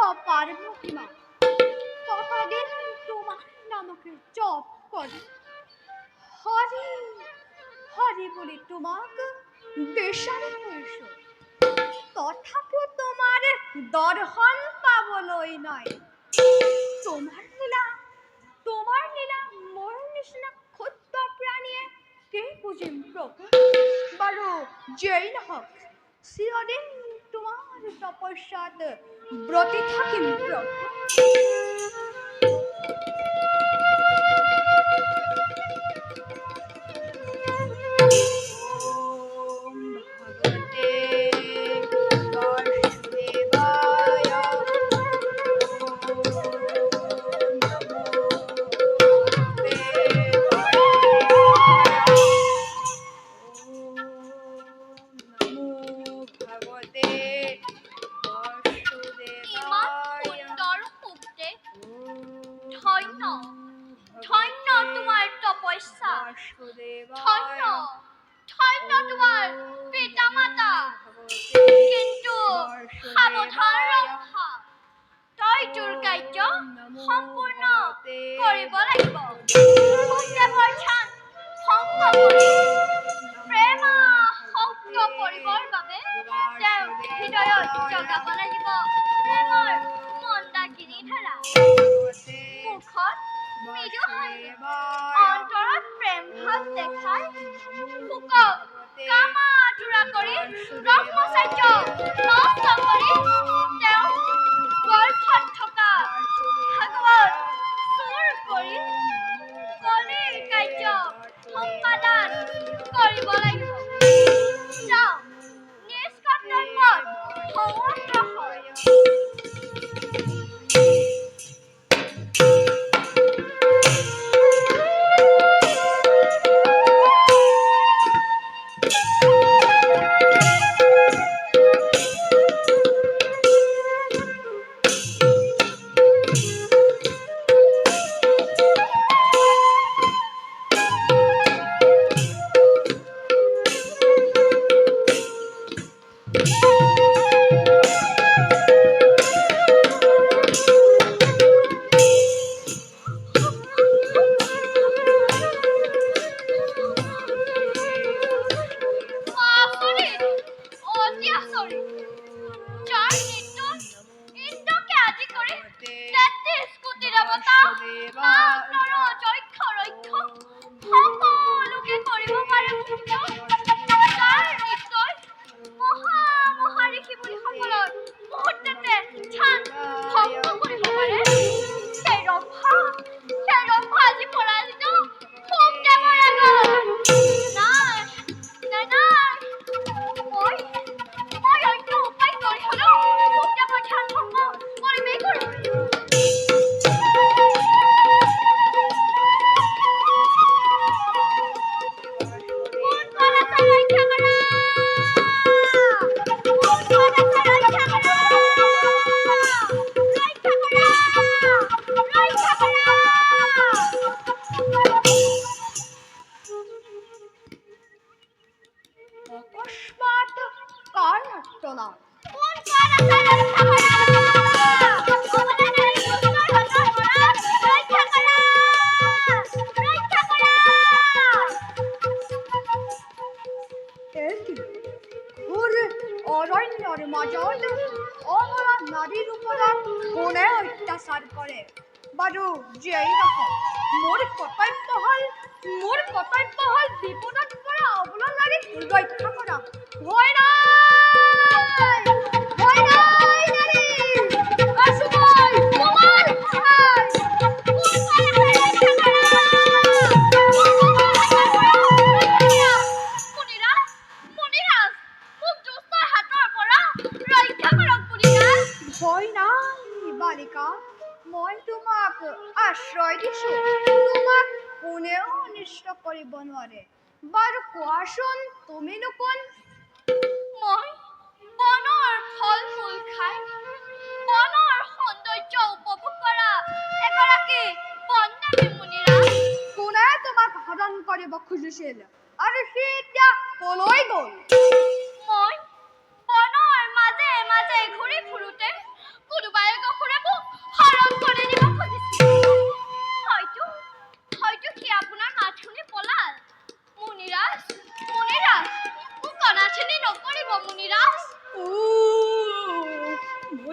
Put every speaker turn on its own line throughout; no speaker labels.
অপার মহিমা কতদিন তোমার নামকে জপ করি হরি হরি বলি তোমাকে বেশারে হয়েছ তথাপিও তোমার দর্শন পাবলৈ নাই তোমার লীলা মোর নিচিনা ক্ষুদ্র প্রাণীয়ে কে বুঝিম প্রভু বাৰু যেই নহওক চিৰদিন তোমাৰ তপস্যাত ব্ৰতী থাকিম প্ৰভু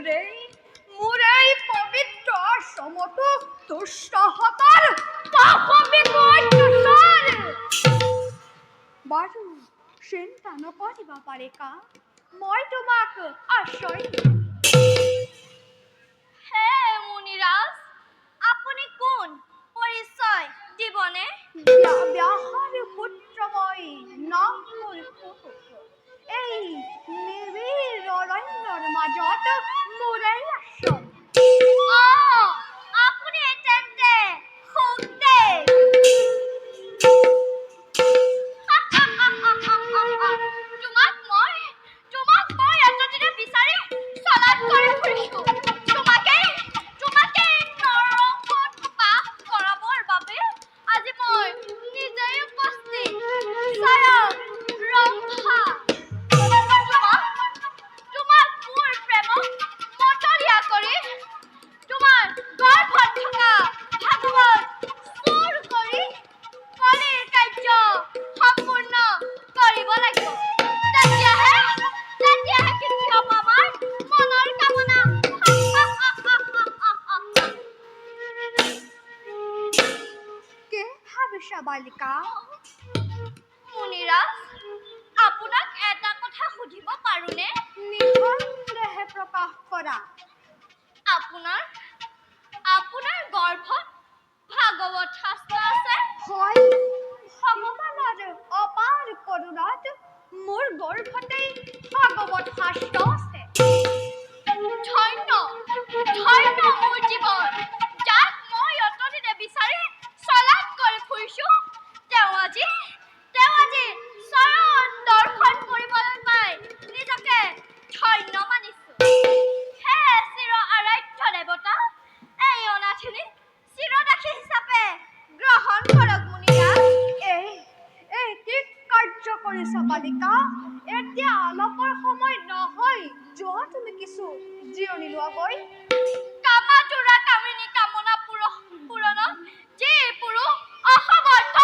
মোৰে পবিত্ৰ আশ্ৰমতো দুষ্টহঁতৰ পাশবিকতাৰ বাৰু চিন্তা নকৰিবা পাৰিকা মই তোমাক আশ্ৰয় দিম
হে মুনিৰাজ আপুনি কোন পৰিচয় দিবনে
ব্যাসৰ পুত্ৰ মই নাম মোৰ কুহুক এই নিবিড় অৰণ্যৰ মাজত মোৰে আশ্ৰম
আপুনি তেন্তে সুখদেৱ তোমাক মই এতদিনে বিচাৰি চলাত কৰি ফুৰিছো তোমাকে নৰকত বাস কৰাবৰ বাবে আজি মই নিজেই উপস্থিত স্বয়ং ৰম্ভা তোমাক মোৰ প্ৰেমক মতলীয়া কৰি তোমাৰ গৰ্ভত থকা ভাগৱত চুৰ কৰি কলিৰ কাৰ্য সম্পূৰ্ণ কৰিব লাগিব তেতিয়াহে সিদ্ধি হ'ব আমাৰ মনৰ কামনা
কে ভাবিছা বালিকা
মুনিৰাজ আপোনাক এটা কথা সুধিব পাৰোনে
নিঃসন্দেহে প্ৰকাশ কৰা
আপোনাৰ গৰ্ভত ভাগৱত শাস্ত্ৰ আছে
হয় ভগৱানৰ অপাৰ কৰোণাত মোৰ গৰ্ভতেই ভাগৱত শাস্ত্ৰ আছে
ধন্য মোৰ জীৱন যাক মই অতদিনে বিচাৰি চলাত কৰি ফুৰিছো তেওঁ আজি চৰণ দৰ্শন কৰিবলৈ পাই নিজকে ধন্য মানিছো হে চিৰ আৰাধ্য দেৱতা এই অনাথিনী চিৰদাসী হিচাপে গ্ৰহণ কৰক মুনিৰাজ
এই কি কাৰ্য কৰিছা বালিকা এতিয়া অলপৰ সময় নহয় যোৱা তুমি কিছু জিৰণি লোৱাগৈ
কামাতুৰা কামিনী কামনা পূৰণত যি পুৰুষ অসমৰ্থ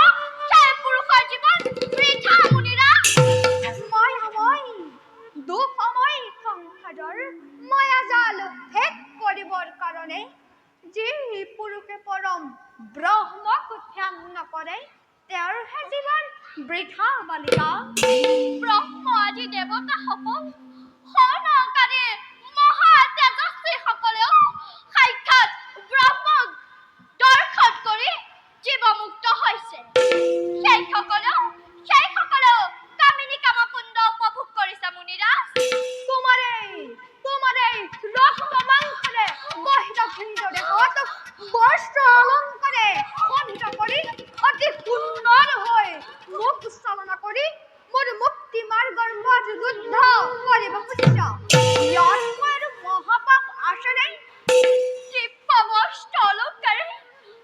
সেই পুৰুষৰ জীৱন বৃথা মুনিৰাজ
মায়াময় দুখময় সংসাৰৰ মায়াজাল ভেদ কৰিবৰ কাৰণে যি পুৰুষে পৰম ব্ৰহ্মক ধ্যান নকৰে তেওঁৰহে জীৱন বৃথা বালিকা
ব্ৰহ্ম আদি দেৱতাসকল সনকাৰী মহা তেজস্বী সকলেও সাক্ষাৎ ব্ৰহ্মক দৰ্শন কৰি জীৱমুক্ত হৈছে সেইসকলেও কামিনী কামকুণ্ড উপভোগ কৰিছে মুনিৰাজ
তোমাৰে ৰক্ত মাংসৰে গঢ়িত ভিন্ন দেহত বস্ত্ৰ অলংকাৰে শোভিত কৰি অতি সুন্দৰ হৈ মোক চালনা কৰি মোৰ মুক্তি মাৰ্গৰ মাজ যুদ্ধ কৰিব খুজিছা ইয়াত মোৰ মহাপাপ আছেনে
দিব্য বস্ত্ৰ অলংকাৰে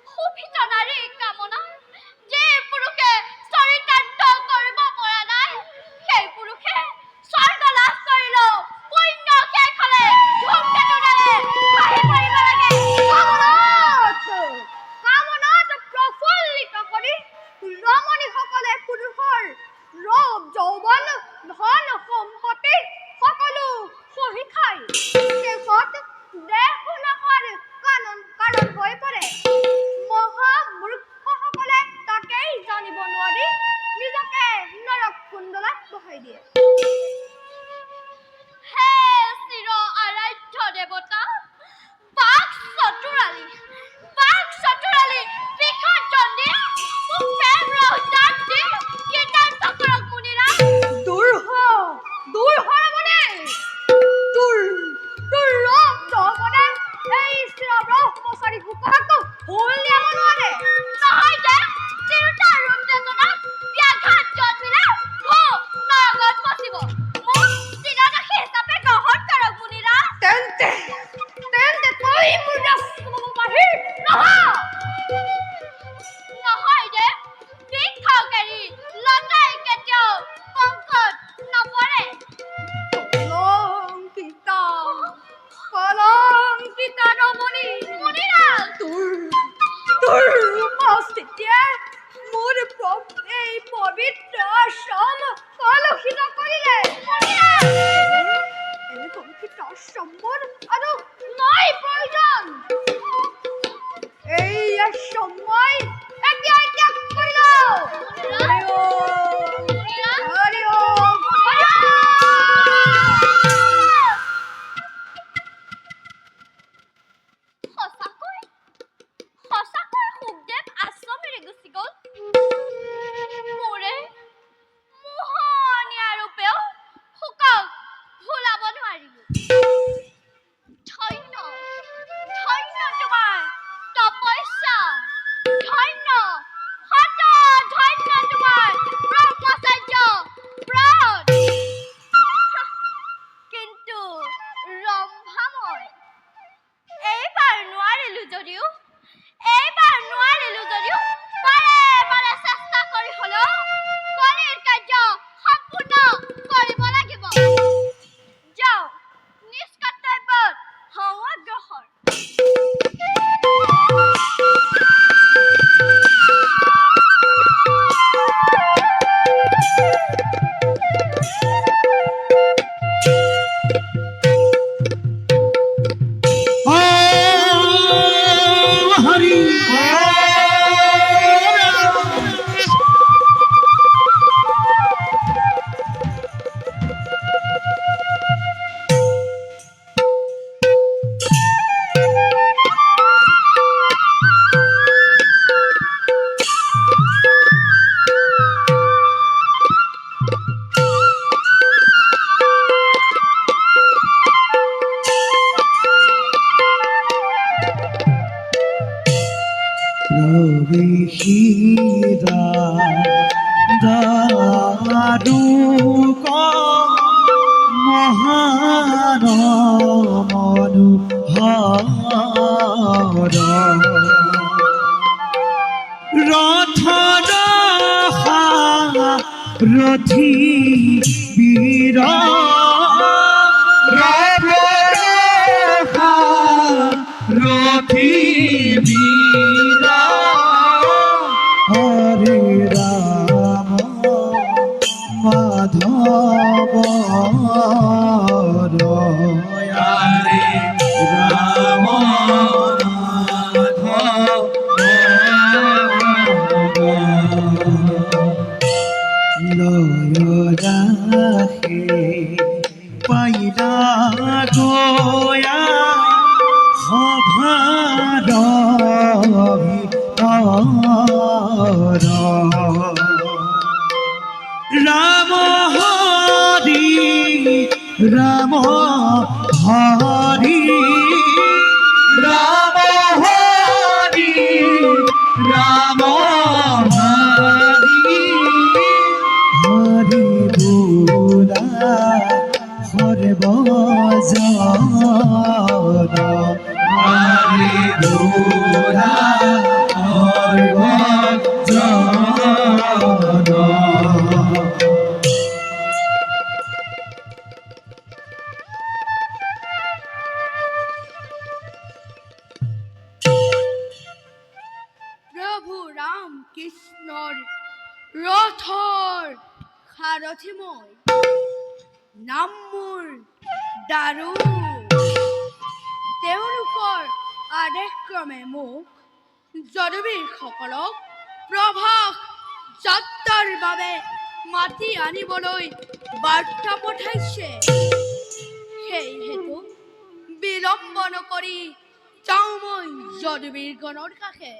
শোভিত নাৰী কামনা যে পুৰুষে চৰিতাৰ্থ কৰিব পৰা নাই সেই পুৰুষে স্বৰ্গ লাভ কৰিলেও পুণ্য শেষ হলে ধূমকেতুৰ দৰে ভাহি পৰিব লাগে
কামনাত প্ৰফুল্লিত কৰি ৰমণীসকলে পুৰুষৰ ৰূপ যৌৱন ধন সম্পত্তি সকলো সহি খায় শেষত দেহনাশৰ কাৰণ হৈ পৰে মহামূৰ্খসকলে তাকেই জানিব নোৱাৰি নিজকে নৰক কুণ্ডলাত বহাই দিয়ে
হে চিৰ আৰাধ্য দেৱতা বাক চতুৰালী বিষদ জন্দি মোক প্ৰেম ৰস দান দি কীৰ্তন কৰক মুনিৰাজ
দূৰ ৰমণী তোৰ ৰূপ যৌৱনে এই চিৰ ব্ৰহ্মচাৰী গোপালক ভুল দিয়াব নোৱাৰে
নহয় যে তিৰোতা ৰূপ দেজনাত ব্যাঘাত জন্মিলে নৰকত পচিব মোক চিৰদাসী হিচাপে গ্ৰহণ কৰক মুনিৰাজ
তেন্তে তই মোৰ ৰাজকুমাৰী নহয়
নহয় যে ভিক্ষাকাৰী লতাই কেতিয়াও পংকত নপৰে
কলংকিতা ৰমণী
মুনিৰাজ
তোৰ উপস্থিতিয়ে মোৰ এই পবিত্ৰ আশ্ৰম কলুষিত কৰিলে কলুষিত আশ্ৰম মোৰ আৰু
যদিও এইবাৰ নোৱাৰিলো যদিও বাৰে বাৰে চেষ্টা কৰি হলেও কলিৰ কাৰ্য সম্পূৰ্ণ কৰিব লাগিব। যাও নিজ কৰ্তব্যত হওঁ অগ্ৰসৰ।
প্রবেশিরা দারুক মহান মনোহর রথ রথি বীর রথি বীর হরে রাম মাধব হরে রাম লয় রাখে পাইলা গয়া সভার ভিতর রাম হরি রাম হরি রাম হরি রাম হরি হরি বুলা হরে বজন হরি বুলা হরে বজন
প্রভু রাম কৃষ্ণৰ ৰথৰ সাৰথি মই নাম মোৰ দাৰু তেওঁলোকৰ আদেশক্ৰমে মোক যদুবীৰসকলক প্ৰভাস যাত্ৰাৰ বাবে মাতি আনিবলৈ বাৰ্তা পঠাইছে। সেইহেতু বিলম্ব নকৰি যাওঁ মই যদুবীৰগণৰ কাষে।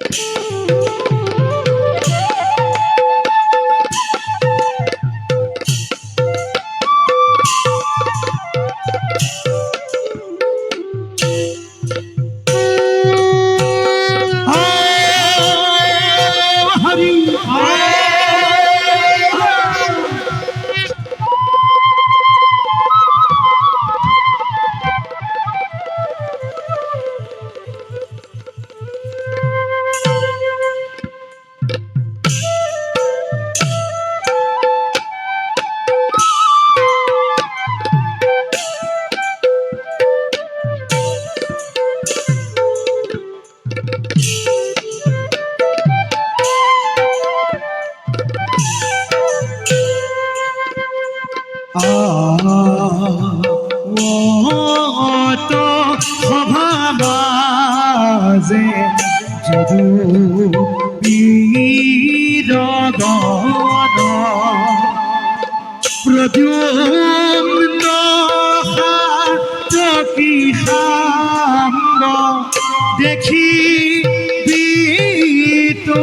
সভাবাজে যদু বীরগণ প্রদ্যুম্ন হাতকি সাম্ব দেখি বিতোপন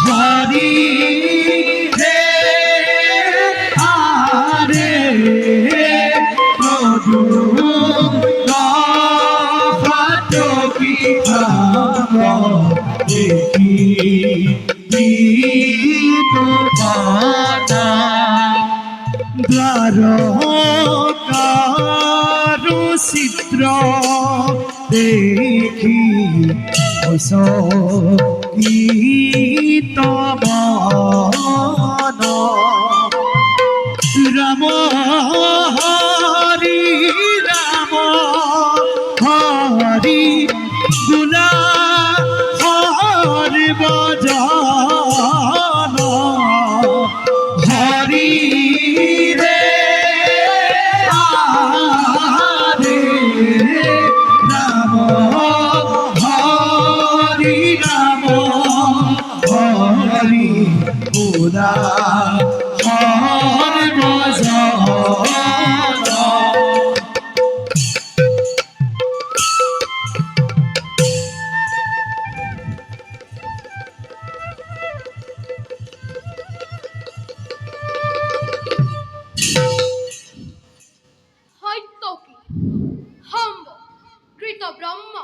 হরি দ্বারকারু চিত্র
দেখি গীত রাম হরি রাম হরি গুলা হরি বজন হরি রে হরে রাম হরি রাম হরি গুলা হরি বজন
হৈতকী সম্ভ কৃত ব্ৰহ্ম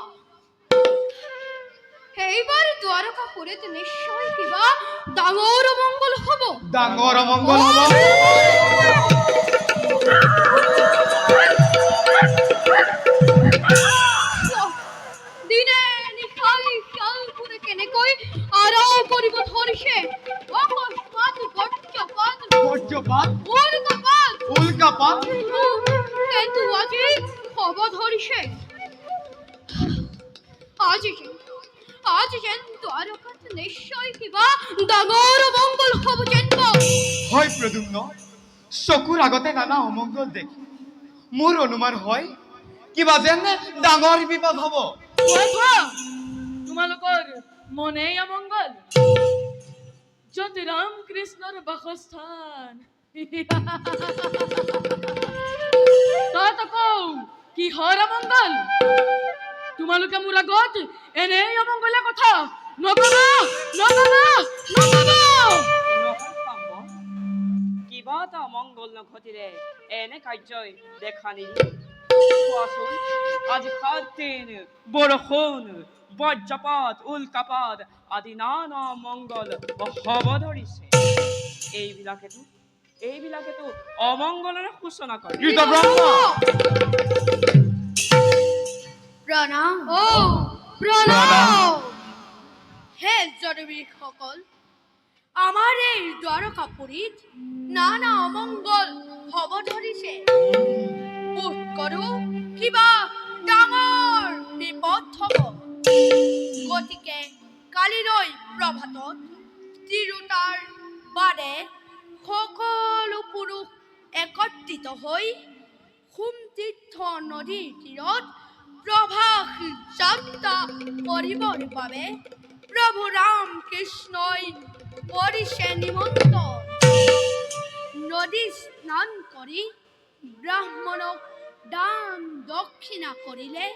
এইবাৰ দ্বাৰকাপুৰীত নিশ্চয় কিবা ডাঙৰ মংগল হ'ব।
ডাঙৰ অমংগল হ'ব।
দিনে নিশাই শিয়ালবোৰে কেনেকৈ আৰাম কৰিব ধৰিছে। অকস্মাৎ গৰ্জপাত,
বজ্ৰপাত,
উল্কাপাত,
উল্কাপাত,
কিন্তু আজি হ'ব ধৰিছে। আজি যেন দ্বাৰকাত নিশ্চয় কিবা ডাঙৰ মংগল হ'ব যেন পাওঁ।
হয় প্ৰদ্যুম্ন, চকুৰ আগতে নানা অমংগল দেখি মোৰ অনুমান হয় কিবা যেন ডাঙৰ বিপদ হ'ব।
তোমালোকৰ মনেই অমংগল য'ত ৰাম কৃষ্ণৰ বাসস্থান তাত আকৌ কিহৰ অমংগল? তোমালোকে মোৰ আগত এনেই অমংগলে কথা নকবা, নকবা, নকবা।
কিবা এটা অমংগল নঘটিলে এনে কাৰ্যই দেখা নিদিয়ে। কোৱাচোন, আজি 7 দিন বৰষুণ, বজ্ৰপাত, উল্কাপাত আদি নানা অমংগল হ'ব ধৰিছে। এইবিলাকেতো অমংগলৰে সূচনা কৰে।
কৃত ব্ৰহ্ম,
প্ৰণাম। প্ৰণাম হে জনবীৰসকল, আমাৰ এই দ্বাৰকাপুৰীত নানা অমংগল হ'ব ধৰিছে। বোধ কৰোঁ কিবা ডাঙৰ বিপদ হ'ব। গতিকে কালিলৈ প্ৰভাতত তিৰোতাৰ বাদে সকলো পুৰুষ একত্ৰিত হৈ সোমতীৰ্থ নদীৰ তীৰত প্ৰভাস যাত্ৰা কৰিবৰ বাবে প্ৰভু ৰাম কৃষ্ণই কৰিছে নিমন্ত্ৰণ। নদী স্নান কৰি ব্ৰাহ্মণক দান দক্ষিণা কৰিলে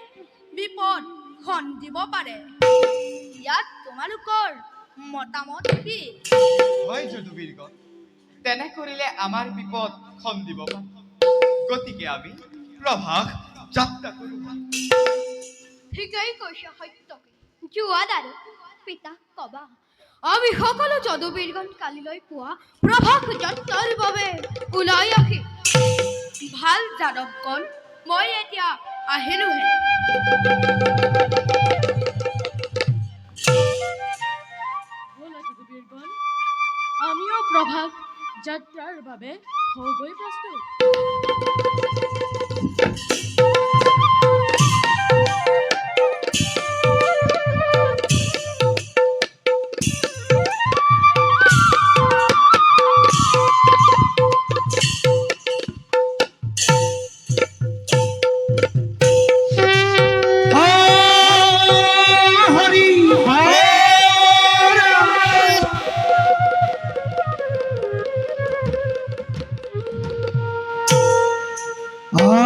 বিপদ খন্দিব পাৰে। ইয়াত তোমালোকৰ মতামত কি?
হয় যদুবীৰগণ, তেনে কৰিলে আমাৰ বিপদ খন্দিব পাৰে। গতিকে আমি প্ৰভাস যাত্ৰা কৰোঁ।
ঠিকেই কৈছে সত্যকে। যোৱা দাদু পিতাক কবা আমি সকলো যদুবীৰগণ কালিলৈ পুৱা প্ৰভাস যাত্ৰাৰ বাবে ওলাই আহিম। ভাল যাদৱগণ, মই এতিয়া আহিলোহে।
ব'লা যদুবীৰগণ, আমিও প্ৰভাস যাত্ৰাৰ বাবে হগৈ প্ৰস্তুত।
হরি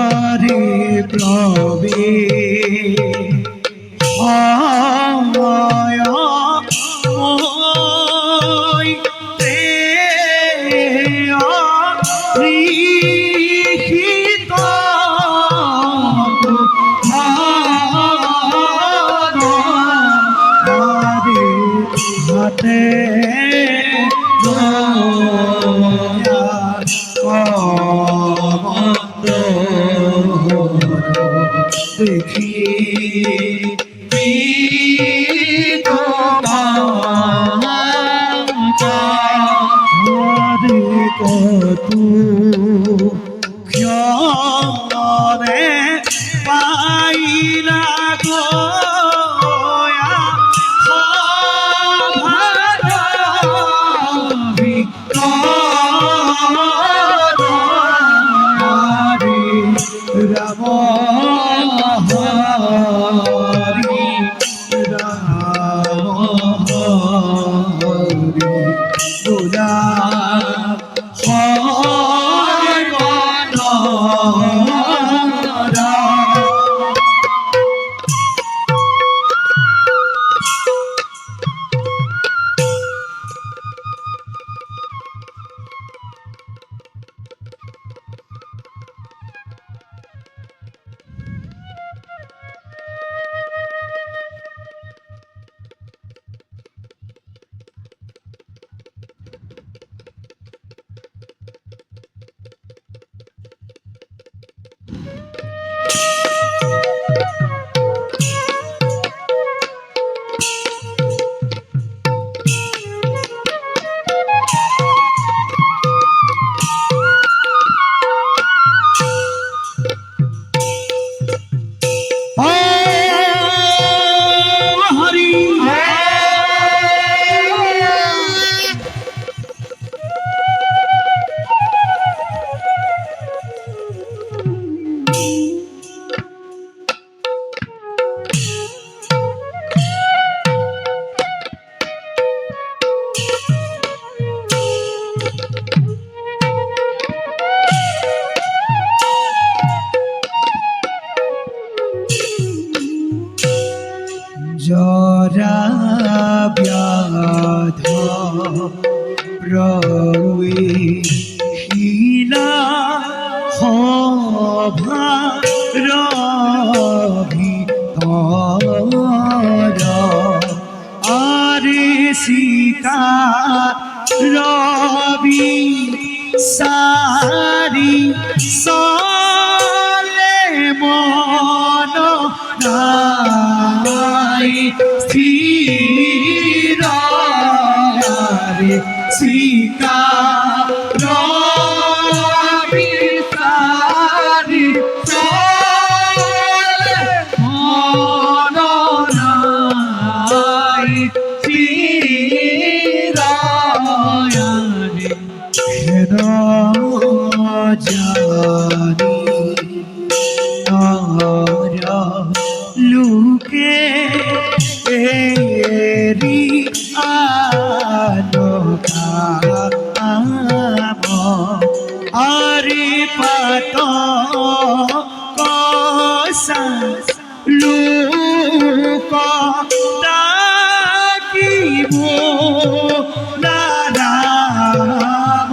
হরে প্রবে হাতে দেখি তোমারে কত ক্ষণে পাইলা গয়া রাম হরি রাম হরি বোলা হয় মন হরি জরা ব্যাধ প্রবীলা হভার ভিতর আরে শিকার রবি সারি সলে মন নাই স্থির রে শিকার রবি সারি সলে মন নাই স্থির রে হেন জানি লুকে এরি আলোকা আরে পাত কসা লুক ডাকিব রাম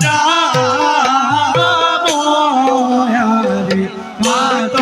রাম আরে পাত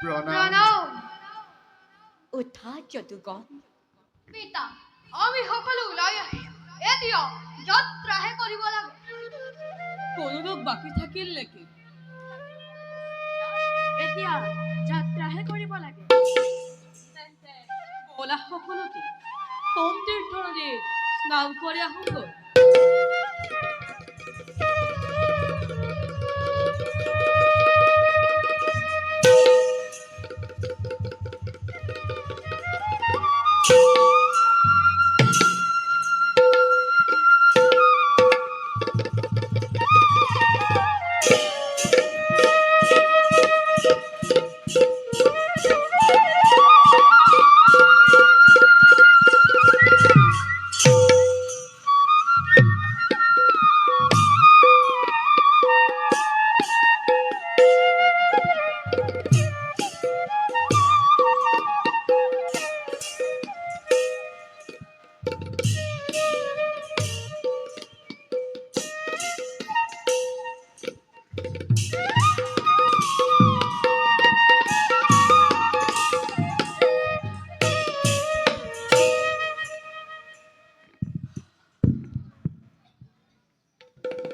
প্ৰণাম।
উঠা যদুগণ।
পিতা, আমি সকলো ওলাই আহিম। এতিয়া যাত্ৰাহে কৰিব লাগে।
কোনো লোক বাকী থাকিল নেকি? এতিয়া যাত্ৰাহে কৰিব লাগে। তেন্তে বলা সকলোকে সোম তীৰ্থ নদীত স্নান কৰি আহোঁগৈ।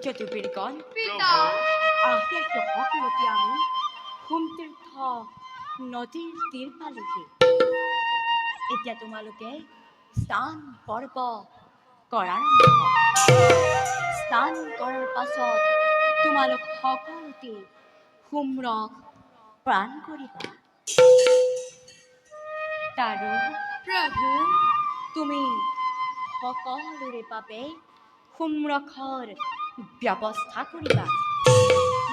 যদুবীৰগণ,
পিতা,
আহি সকলোতে আমি সোম তীৰ্থ নদীৰ তীৰ পালোহি। এতিয়া তোমালোকে স্নান পৰ্ব কৰাৰ স্নান কৰাৰ পাছত তোমালোক সকলোতে সোমৰস প্ৰাণ কৰিবা। তাৰো
প্ৰভু,
তুমি সকলোৰে বাবে সোমৰসৰ ব্যৱস্থা কৰিবা।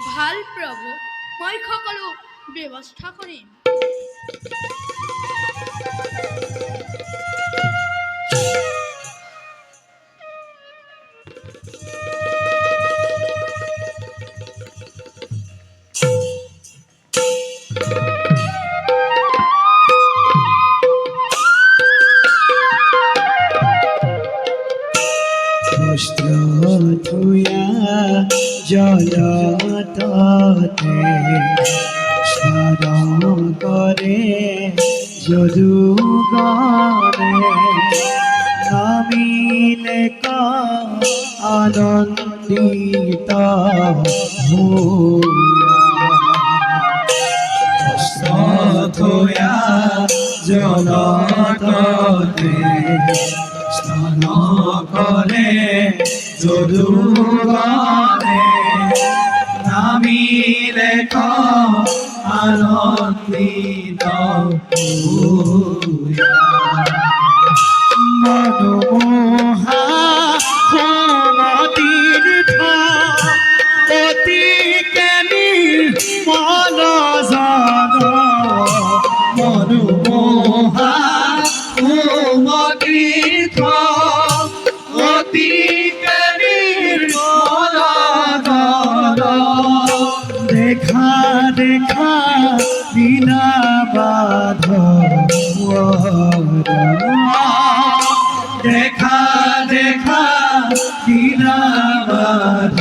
ভাল প্ৰভু, মই সকলো ব্যৱস্থা কৰিম।
বস্ত্র ধুয়া জলততে স্নান করে যদুগণে নামিলে আনন্দিত ধোয়া জলততে স্নান করে যদুগণে নামিলে আনন্দিত মনোমোহা তীর্থ অতি জ্ঞানী মন জন মনোমোহা তীর্থ অতি জ্ঞানী মন জন দেখা দেখা বিনা বাধ দেখা দেখা বিনা বাধ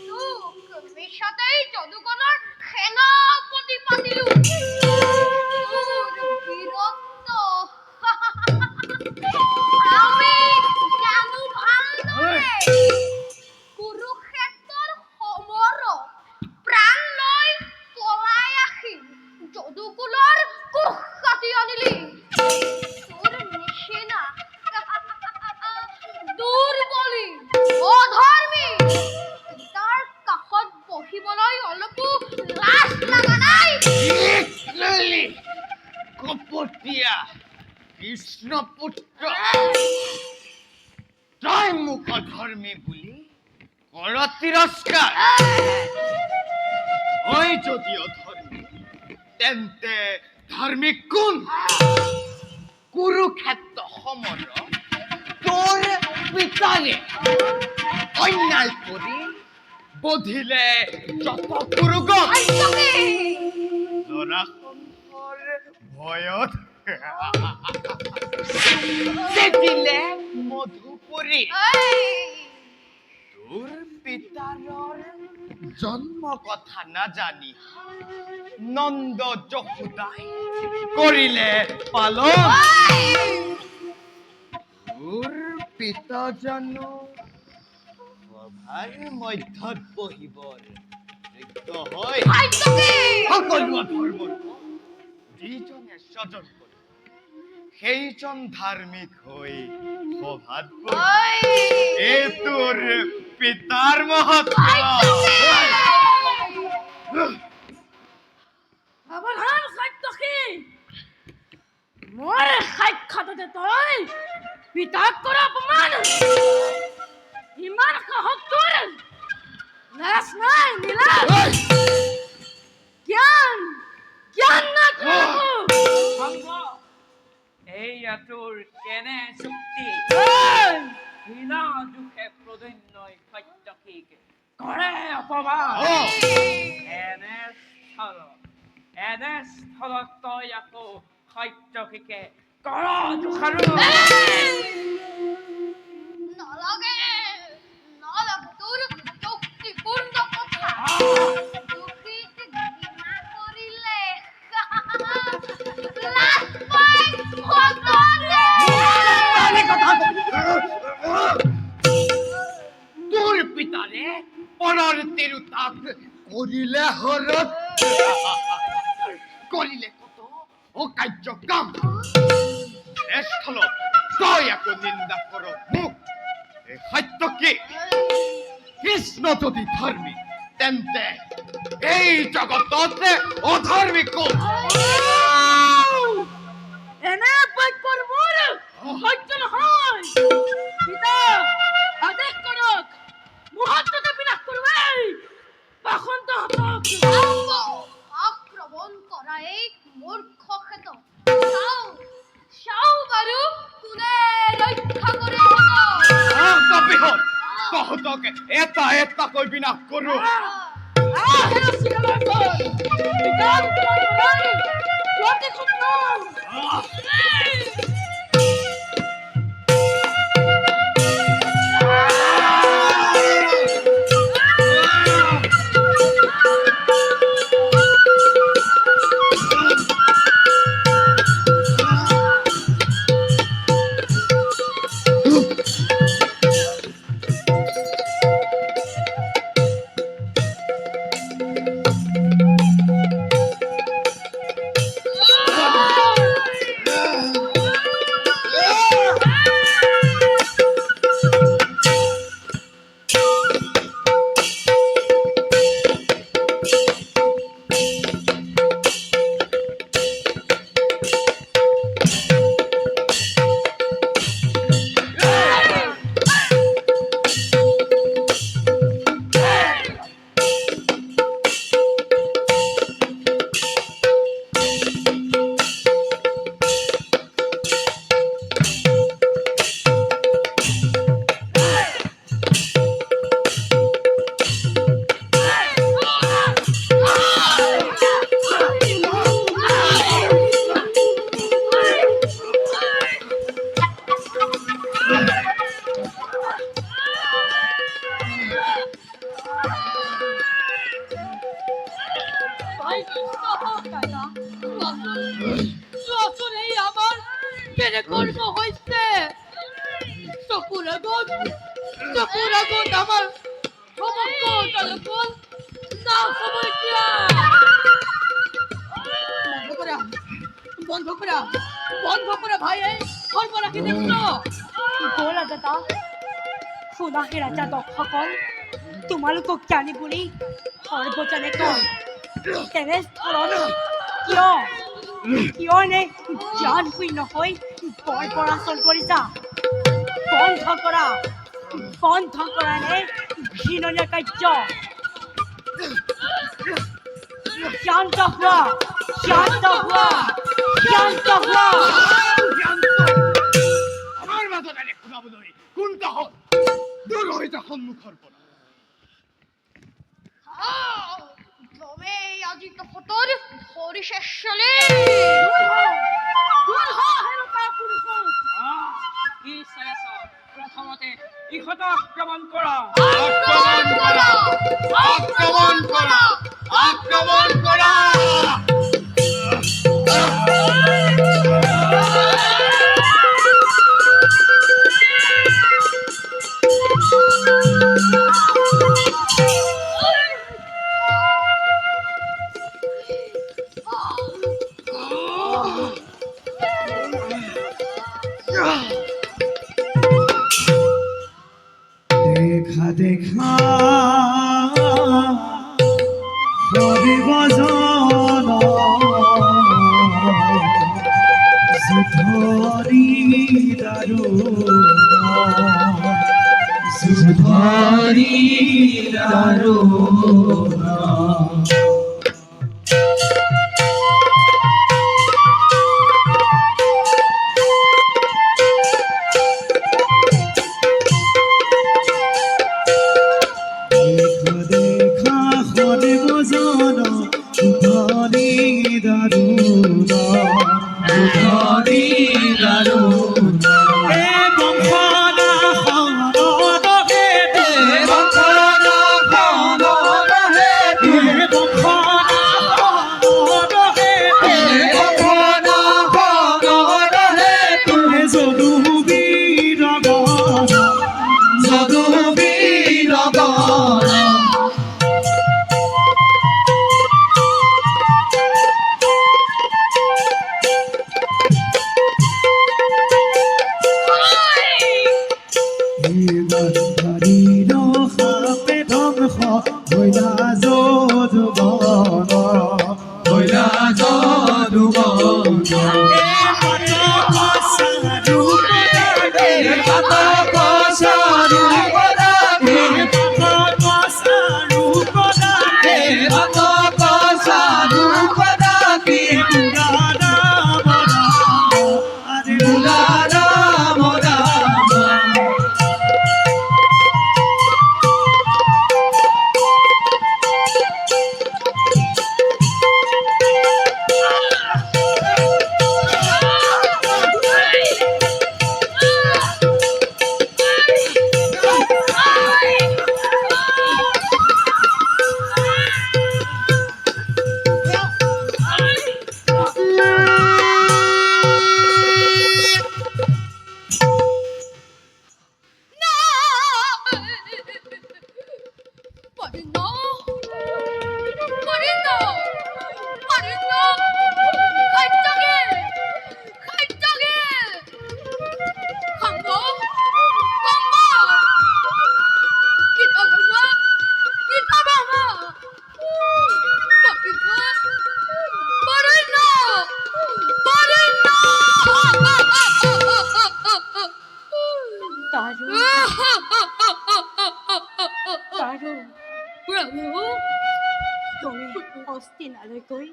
তোক মিছাতেই যদুকণৰ সেনাপতি পাতিলো। তোৰ বীৰত্ব আমি জানো ভালদৰে। কুৰুক্ষেত্ৰৰ সমৰত প্ৰাণ লৈ পলাই আহি যদুকুলৰ কুশ কাটি আনিলি। তোৰ নিচিনা দুৰ্বলী অধৰ্মী তাৰ কাষত বহিবলৈ অলপো লাজ লগা নাই।
কপটীয়া কৃষ্ণপুত্ৰ, তই মোক অধৰ্মী বুলি কৰ তিৰস্কাৰ। মই যদি অধৰ্মী তেন্তে ধাৰ্মিক কোন? কুৰুক্ষেত্ৰ সমৰত তোৰ পিতাৰে অন্যায় কৰি বধিলে যত কুৰুগণ জৰাসন্ধৰ ভয়ত চেতিলে মধুপুৰী। তোৰ পিতাৰৰ জন্ম কথা নাজানি নন্দ যশোদাই কৰিলে পালন। তোৰ পিতা জানো সভাৰ মধ্যত বহিবৰ যোগ্য হয়? সকলো ধৰ্মৰ যিজনে স্বজন কৰে সেইজন ধাৰ্মিক হৈ সভাত এই তোৰ পিতাৰ মহত্ব।
সাৱধান সত্যসী, মোৰ সাক্ষাততে তই পিতাক কৰা অপমান! ইমান সাহস তোৰ! লাজ নাই নীলাজ! জ্ঞান নাই তোৰ!
ভংগ, এইয়া তোৰ কেনে চুক্তি? বিনা দুখে প্ৰদন্যই সত্যসীক কৰে অপমান। এনে স্থলত তই আকৌ সত্যসীকে কৰ জোখাৰো।
নালাগে তোৰ যুক্তিপূৰ্ণ কথা। দুখিত ঘৃণা কৰিলে লাজ পাই সকলোৱে।
তোৰ পিতাৰে পৰৰ তিৰোতাক কৰিলে হৰত, কৰিলে কত অকাৰ্য কাম। স্থলত তই আকৌ নিন্দা কৰ মোক। এই সত্যকে কৃষ্ণ যদি ধৰ্মী তেন্তে এই জগততে অধৰ্মী কোন?
এনে বাক্যৰ মোৰ সহ্য নহয়। পিতা আদেশ কৰক, মুহূৰ্ততে বিনাশ কৰোৱেই বাসন্তহঁতক।
আক্ৰমণ কৰা এই মূৰ্খ খেতক চাও বাৰু কোনে ৰক্ষা কৰে।
তহঁতক এটা এটাকৈ বিনাশ কৰো।
চকুৰ আগত আমাৰ সমগ্ৰ জনগণ নাশ হ'ব এতিয়া। বন্ধ কৰা ভাই, এই সৰ্বনাশী দৃশ্য।
ব'লা দাদা, সোণাহী ৰাজা দক্ষসকল তোমালোকক জানি বুলি সৰ্বজনে কয়। তেনেস্থলত কিয় নে জ্ঞান শূন্য হৈ বৰপৰাচল কৰিছা? বন্ধ কৰা নে ঘৃণনীয় কাৰ্য। শান্ত হোৱা।
আমাৰ মাজত এনে শুনাবলৈ কোনটা হ'ল? দূৰ হৈ যা সন্মুখৰ পৰা।
জমেই আজি তহঁতৰ ধৰিছে চলে।
কি চাই আছ? প্ৰথমতে ইহঁতক আক্ৰমণ কৰা।
আক্ৰমণ কৰা।
দেখা হৰিব জন যুধৰি দাৰুণ। দেখা হৰিব জন যুধৰি দাৰুণ। এ বংশনা সৰদহে
হস্তিনালৈকৈ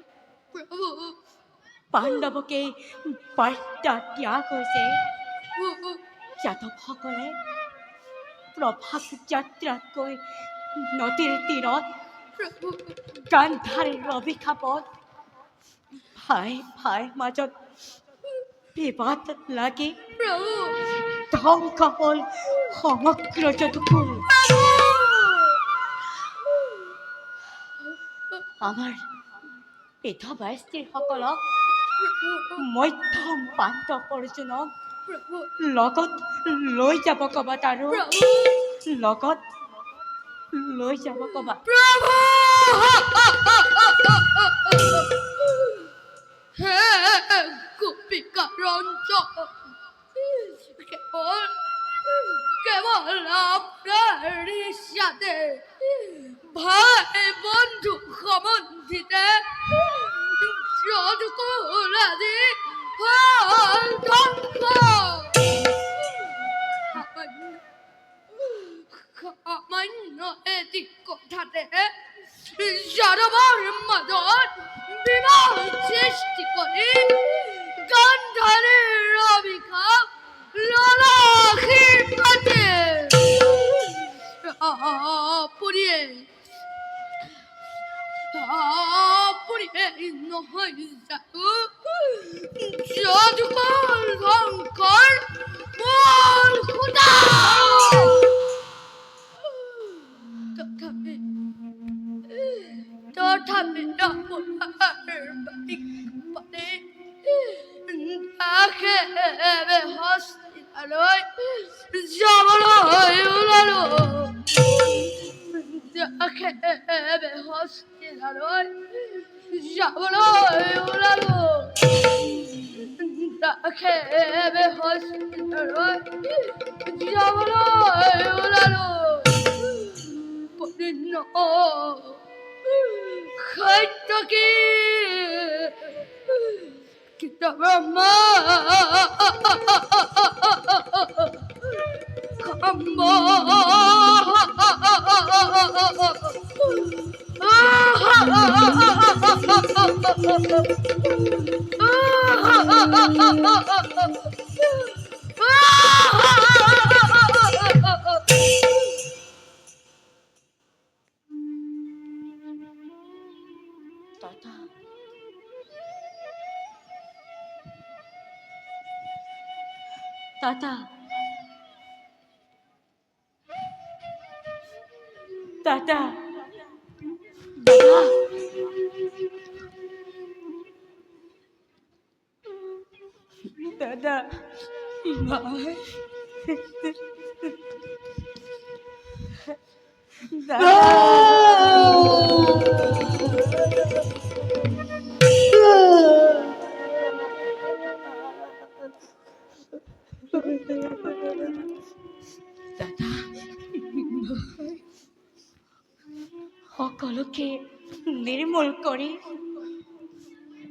পাণ্ডৱকে বাৰ্তা দিয়া গৈছে। যাদৱসকলে প্ৰভাত যাত্ৰাতকৈ নদীৰ তীৰত গান্ধাৰীৰ অভিশাপত ভাই মাজত বিবাদ লাগি ধ্বংস হ'ল সমগ্ৰ যদুকুল। আমাৰ বিধৱা স্ত্ৰীসকলক মধ্যম পাণ্ডৱ অৰ্জুনক
প্ৰভু
লগত লৈ যাব ক'বাত আৰু
প্ৰভু
লগত লৈ যাব ক'বাত।
প্ৰভু হে গোপিকা ৰঞ্জন কেৱল আপোনাৰ ইচ্ছাতে ভাই বন্ধু সম্বন্ধিতে যদুকুল আজি হল ধ্বংস। সামান্য এটি কথাতে যাদৱৰ মাজত বিবাহ সৃষ্টি কৰি গান্ধাৰীৰ অভিশাপ ললাশিৰ পাতে আপুনিয়ে নহয় জানো যদুকুল ধ্বংসৰ মূল খুঁটা। তথাপি আপোনাৰ মানে আখেৰে হস্তিনালৈ যাবলৈ ওলালো। আখেৰে হস্তিনালৈ যাবলৈ ওলালো। আখেৰে হস্তিনালৈ যাবলৈ ওলালো। খাদ্য কি ব্ৰহ্মা খাম্ব
দাদা দাদা দাদা দাদা দাদা ভাই দাদা সকলোকে নিৰ্মূল কৰি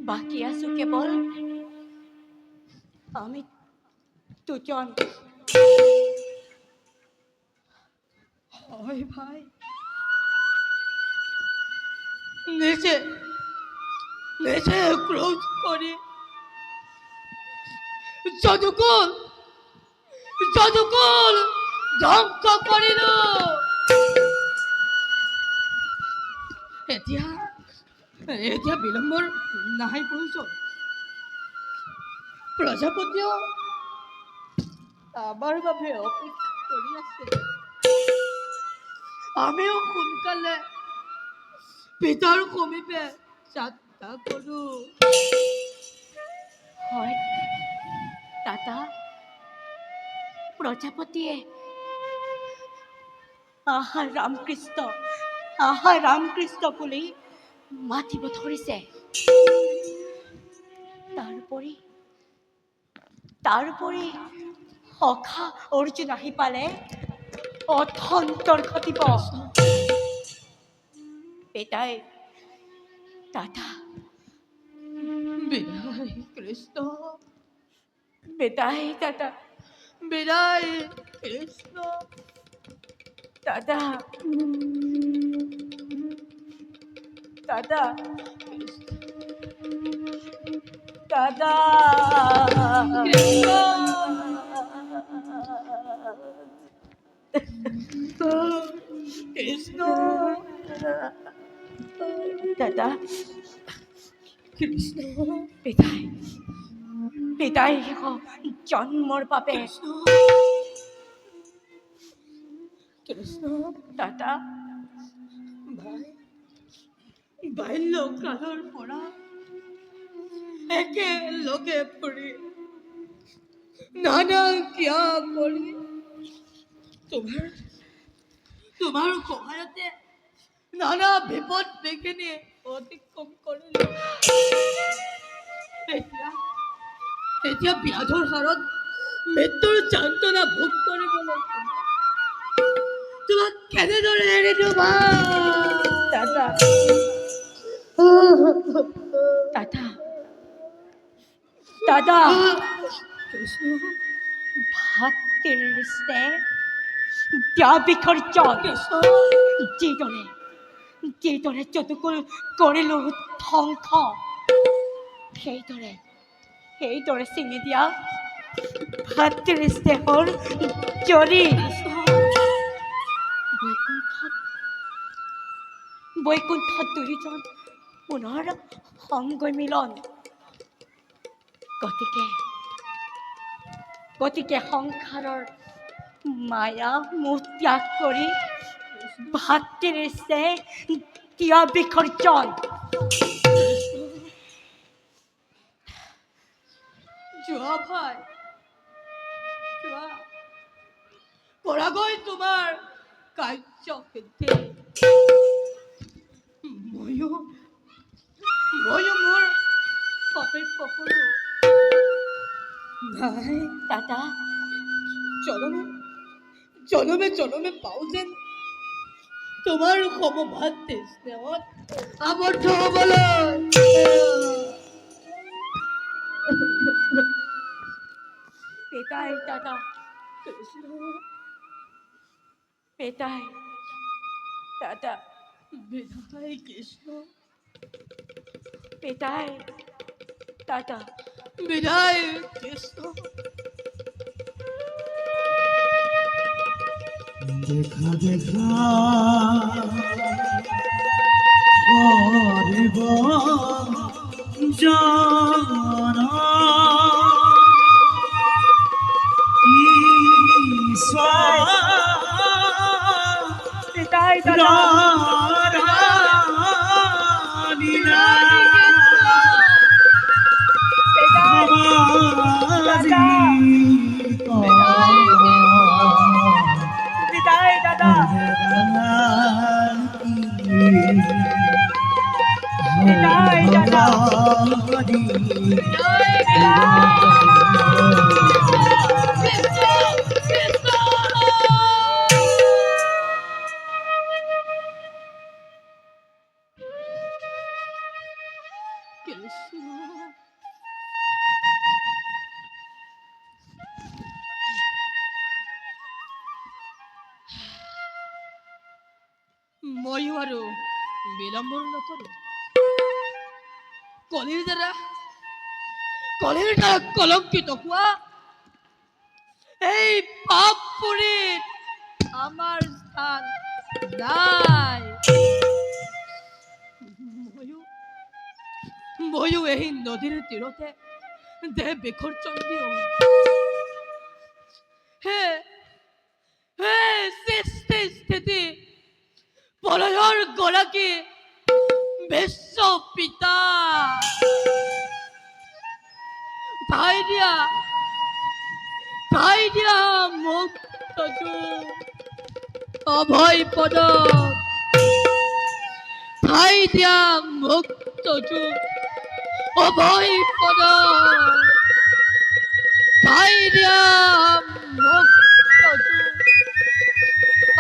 বাকী আছো কেৱল আমি দুজন।
হয় ভাই নিজে নিজে ক্রোধ করে যদুকুল যদুকুল ধ্বংস করিল। এতিয়া এতিয়া বিলম্বৰ নাই প্ৰয়োজন। প্ৰজাপতিও আমাৰ বাবে অপেক্ষা কৰি আছে। আমিও সোনকালে পিতাৰ সমীপে যাত্ৰা কৰো।
হয় দাদা প্ৰজাপতিয়ে আহা ৰামকৃষ্ণ বুলি মাতিব ধৰিছে। তাৰোপৰি সখা অৰ্জুন আহি পালে অথন্তৰ ঘটিব। বেটাই দাদা
বিদায় কৃষ্ণ
বেটাই দাদা
বিদায় কৃষ্ণ।
দাদা দাদা দাদা
কৃষ্ণ
দাদা
কৃষ্ণ
পিতাই জন্মৰ বাবে
কৃষ্ণ
দাদা
বাল্যকালৰ পৰা একেলগে ফুৰি নানা কিয়া কৰি তোমাৰ তোমাৰ সহায়তে নানা বিপদ বিঘিনি অতিক্ৰম কৰিলো। এতিয়া ব্যাধৰ হাৰত মৃত্যুৰ যন্ত্ৰণা ভোগ কৰিবলৈ তোমাক কেনেদৰে এৰি দিওঁ দাদা দাদা দাদা
ভাতৃৰ ৰিস্তে দিয়া বিসৰ্জন যিদৰে চতুকুল কৰিলো ধ্বংস সেইদৰে ছিঙি দিয়া ভাতৃৰ ৰিস্তেহৰ জৰি বৈকুণ্ঠত দুয়োজন পুনৰ সংগই মিলন। গতিকে সংসাৰৰ মায়া মোহ ত্যাগ কৰি ভাতৃৰ ৰিস্তে দিয়া বিসৰ্জন।
যোৱা ভাই যোৱা কৰাগৈ তোমাৰ কাৰ্য সিদ্ধি। ময়ো মোৰ কৰ্তব্য কৰো। নাই
দাদা
জনমে পাওঁ যেন তোমাৰ সমভাতৃ স্নেহত আবদ্ধ হ'বলৈ।
পেটাই দাদা পেটাই দাদা
বিধায় কৃষ্ণ
পেটাই দাদা
বিদায় কৃষ্ণ।
দেখা কৰিব জানা
পেটাই দাদা বিদায় দাদা বিদায় দাদা
ময়ো আৰু বিলম্বন নকৰো। কলিৰ দ্বাৰা কলংকিত হোৱা এই পাপ পুৰীত আমাৰ স্থান নাই। ময়ো এই নদীৰ তীৰতে দেহ বিসৰ্জন দিওঁ। হে সৃষ্টি স্থিতি প্ৰলয়ৰ গৰাকী বিশ্ব পিতা ঠাই দিয়া মুক্ত অভয় পদ ঠাই দিয়া মুক্ত অভয় পদ ঠাই দিয়া মুক্ত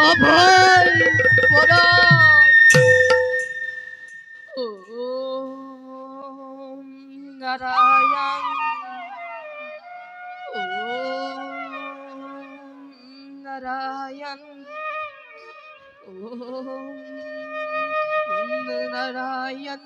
অভয় পদ। ওম নারায়ণ নারায়ণ নারায়ণ।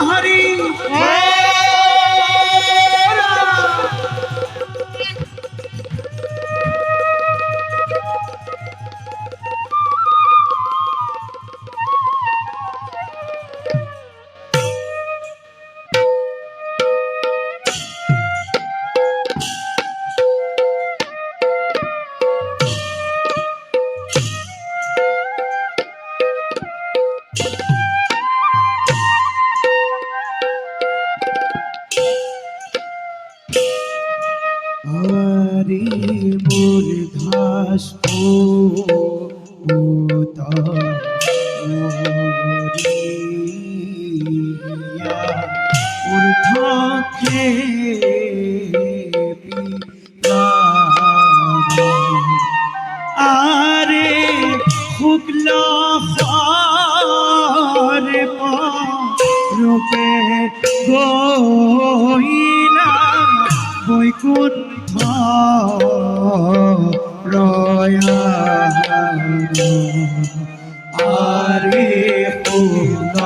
হরি অরিয়া ঊর্ধ্বক্ষে আরে শুক্ল রূপে গইলা বৈকুণ্ঠ রয়া আরে শুক্ল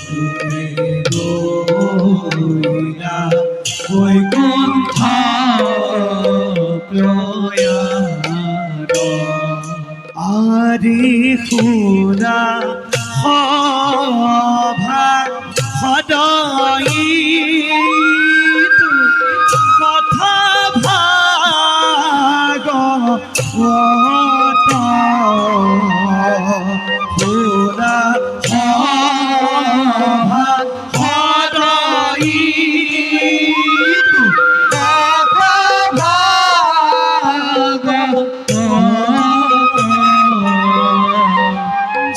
রূপে গইলা বৈকুণ্ঠ আরে খুদা সভা সদয়ী কথা ভাগৱত খুদা সভা সদয়ী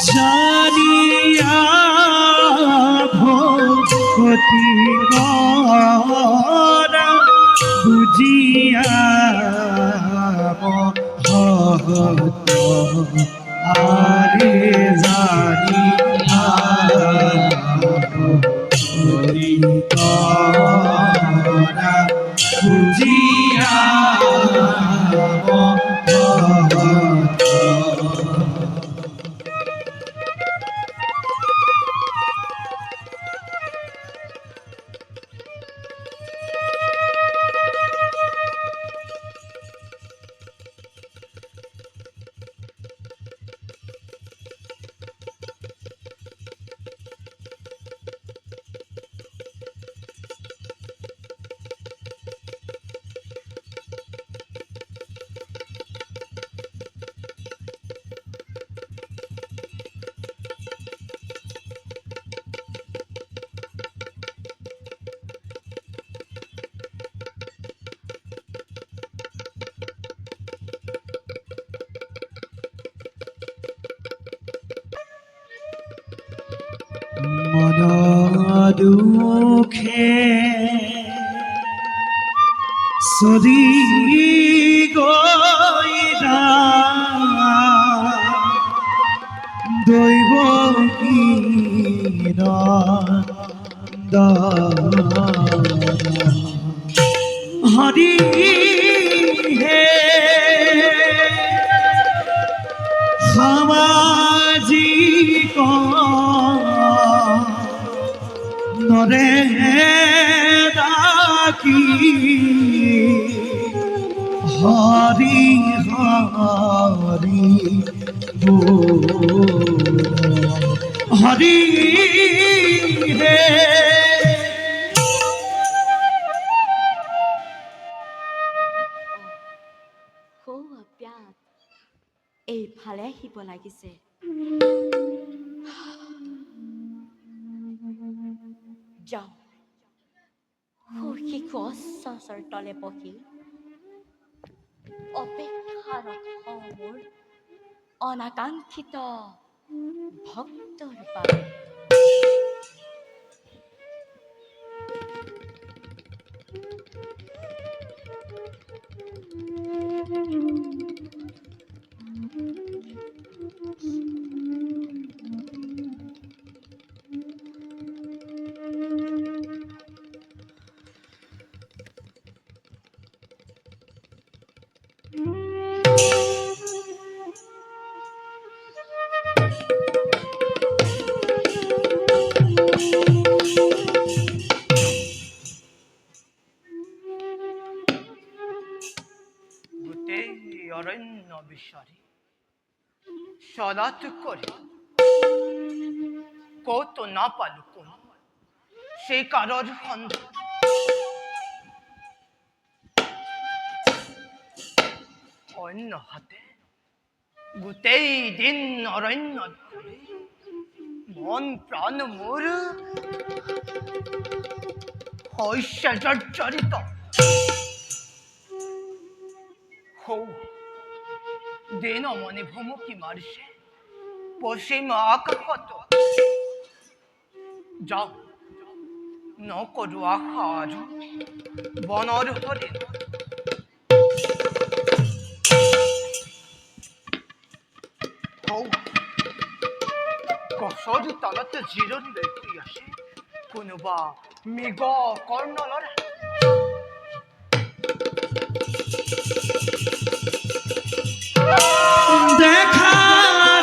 জানিয়া ভগতি কৰা বুজিয়া ভগত আৰে জানিয়া ভগতি কৰা বুজিয়া ভগত মন দুখে চলি গইলা দৈব হৰি হে সামাজিক নরে ডাকি হরি হরি হরি হে
প্যাত এইফালে আহিব লাগিছে যাওঁ শিশু অস্বাচৰ তলে বহি অপেক্ষাৰত মোৰ অনাকাংক্ষিত ভক্তৰ বাবে
অরণ্য বিশ্বরে সদাত করে কত না পালু কোন সেই কারোর সন্ধান অন্য হাতে গোটেই দিন অরণ্য ঘুরে মন প্রাণ মোর হৈছে জর্জরিত হৌ দিন অমনে ভুমুকি মারিছে পশ্চিম আকাশত যাও নকৰো আশা আৰু বনৰ হৰিণ গছৰ তলতে জিৰণি লৈ শুই আছে কোনোবা মৃগ কৰ্ণলৰে
দেখা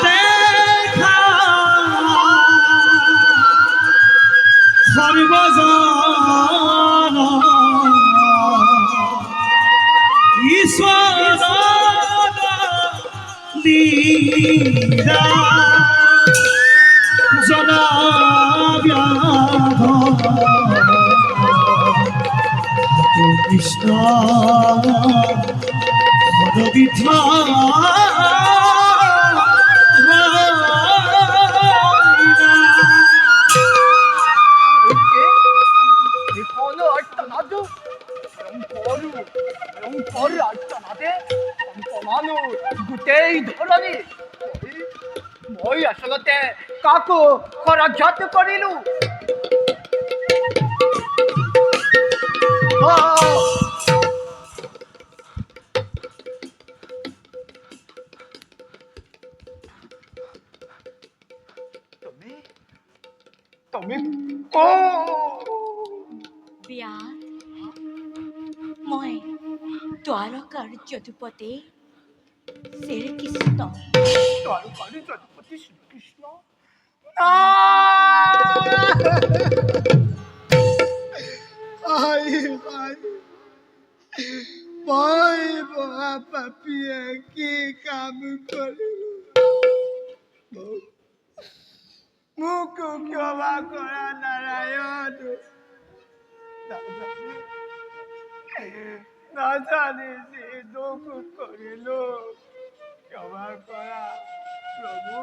দেখা সর্বজন ঈশ্বর লীলা জনাব্যাধ কৃষ্ণ পদবিধ
이거는 알뜰하죠? 영포를 알뜰하대? 엉뚱하노 구대이 더라니 뭐이 아서가때 까꾸 거라 곁거리루 তুমি কো
ব্যাস মই দ্বাৰকাৰ Jadupati Sri Krishna
দ্বারকারী জগৎপতি Shrikrishna
Ay, ay. Boy, boy, papi, aquí, kamu korilu. Muku kyoba kora narayonu. Nazani si doku korilu. Kyoba kora, Prabhu.